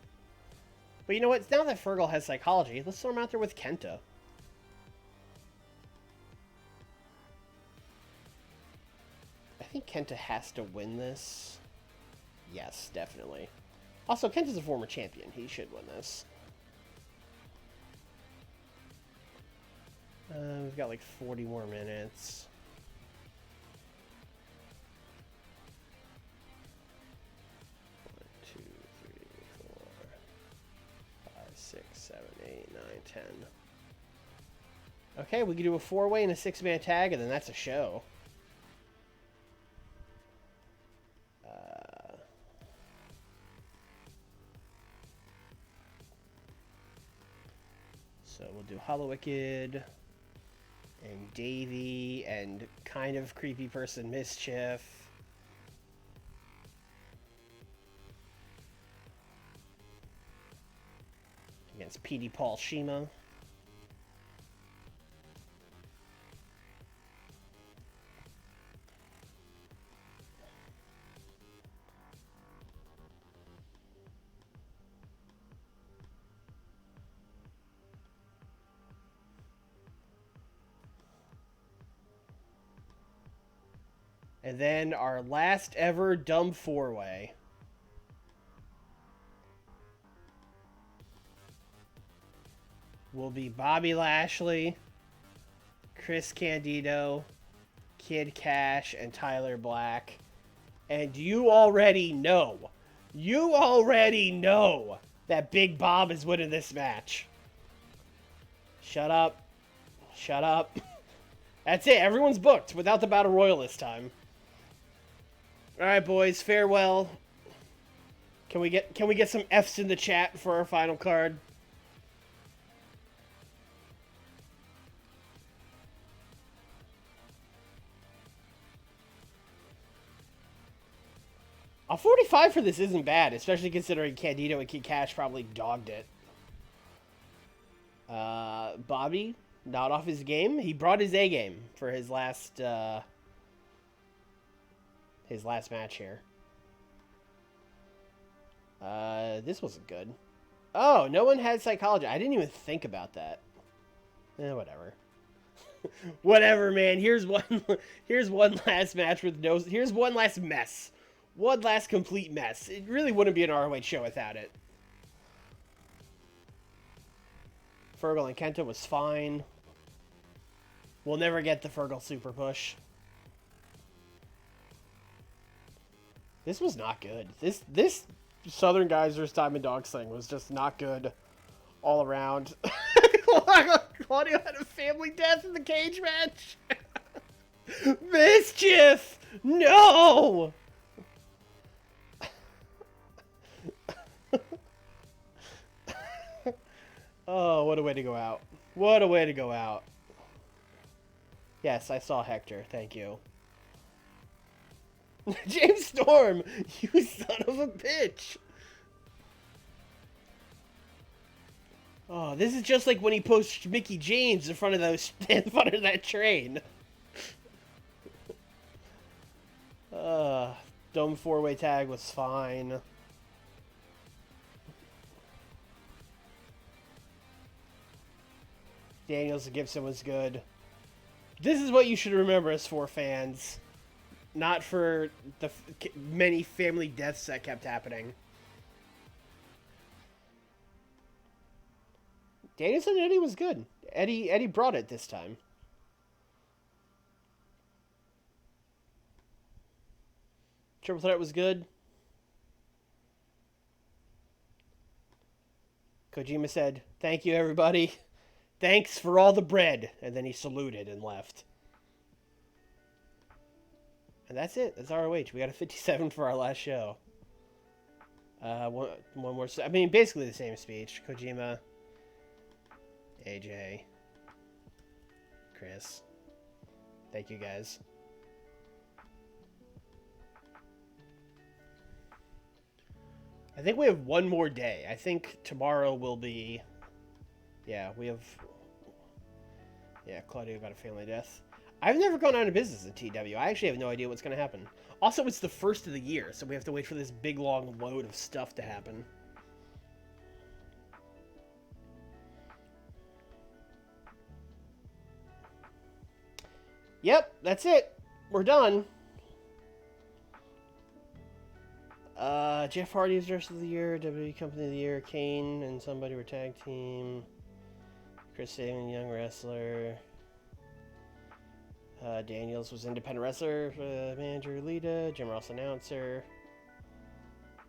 But you know what? Now that Fergal has psychology, let's throw him out there with Kenta. I think Kenta has to win this. Yes, definitely. Also, Kenta's a former champion. He should win this. We've got like 40 more minutes. 6, 7, 8, 9, 10. Okay, we can do a 4-way and a 6-man tag, and then that's a show. So we'll do Hollow Wicked, and Davey, and kind of creepy person Mischief. Against PD Paul Shima. And then our last ever dumb 4-way. Will be Bobby Lashley, Chris Candido, Kid Cash, and Tyler Black. And you already know that Big Bob is winning this match. Shut up. Shut up. That's it. Everyone's booked without the Battle Royal this time. All right, boys. Farewell. Can we get some F's in the chat for our final card? A 45 for this isn't bad, especially considering Candido and Kid Cash probably dogged it. Bobby, not off his game. He brought his A game for his last match here. This wasn't good. Oh, no one had psychology. I didn't even think about that. Whatever. Whatever, man. Here's one last match with no. Here's one last mess. One last complete mess. It really wouldn't be an ROH show without it. Fergal and Kenta was fine. We'll never get the Fergal super push. This was not good. This Southern Guys vs. Diamond Dogs thing was just not good all around. Claudio had a family death in the cage match. Mischief! No! Oh, what a way to go out. What a way to go out. Yes, I saw Hector. Thank you. James Storm! You son of a bitch! Oh, this is just like when he pushed Mickey James in front of that train. Dumb 4-way tag was fine. Daniels and Gibson was good. This is what you should remember us for, fans. Not for the many family deaths that kept happening. Danielson and Eddie was good. Eddie brought it this time. Triple Threat was good. Kojima said, "Thank you, everybody. Thanks for all the bread." And then he saluted and left. And that's it. That's ROH. We got a 57 for our last show. One more. I mean, basically the same speech. Kojima, AJ, Chris. Thank you, guys. I think we have one more day. I think tomorrow will be... Yeah, we have... Yeah, Claudio got a family death. I've never gone out of business in TEW. I actually have no idea what's going to happen. Also, it's the first of the year, so we have to wait for this big, long load of stuff to happen. Yep, that's it. We're done. Jeff Hardy is Rest of the Year, WWE Company of the Year, Kane and somebody were tag team. Chris Sabin, Young Wrestler. Daniels was Independent Wrestler, Manager Lita, Jim Ross Announcer.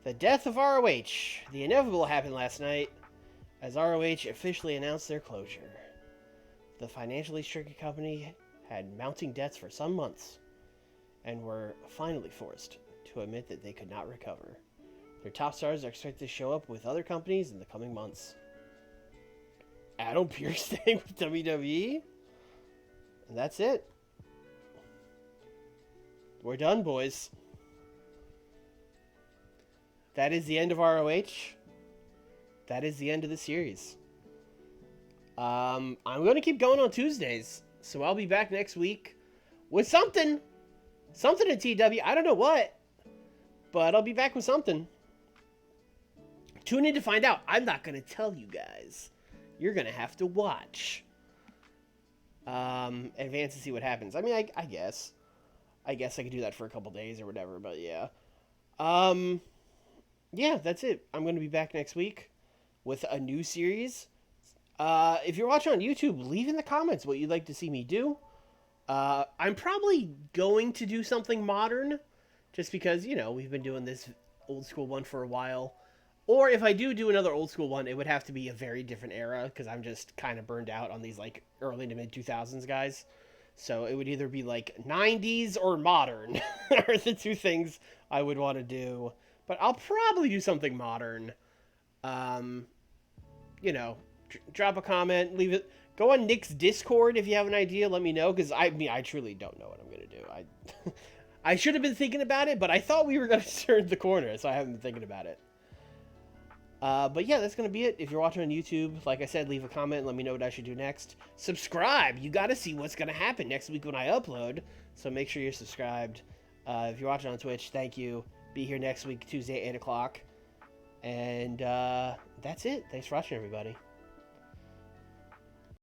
The death of ROH. The inevitable happened last night as ROH officially announced their closure. The financially stricken company had mounting debts for some months and were finally forced to admit that they could not recover. Their top stars are expected to show up with other companies in the coming months. Adam Pearce staying with WWE? And that's it. We're done, boys. That is the end of ROH. That is the end of the series. I'm going to keep going on Tuesdays, so I'll be back next week with something. Something in TW. I don't know what, but I'll be back with something. Tune in to find out. I'm not going to tell you guys. You're going to have to watch. Advance to see what happens. I mean, I guess. I guess I could do that for a couple days or whatever, but yeah. Yeah, that's it. I'm going to be back next week with a new series. If you're watching on YouTube, leave in the comments what you'd like to see me do. I'm probably going to do something modern, just because, you know, we've been doing this old school one for a while. Or if I do another old school one, it would have to be a very different era, because I'm just kind of burned out on these, like, early to mid-2000s guys. So it would either be, like, 90s or modern are the two things I would want to do. But I'll probably do something modern. You know, drop a comment, leave it. Go on Nick's Discord if you have an idea. Let me know, because I truly don't know what I'm going to do. I should have been thinking about it, but I thought we were going to turn the corner, so I haven't been thinking about it. But yeah, that's going to be it. If you're watching on YouTube, like I said, leave a comment and let me know what I should do next. Subscribe! You got to see what's going to happen next week when I upload, so make sure you're subscribed. If you're watching on Twitch, thank you. Be here next week, Tuesday, 8 o'clock. And that's it. Thanks for watching, everybody.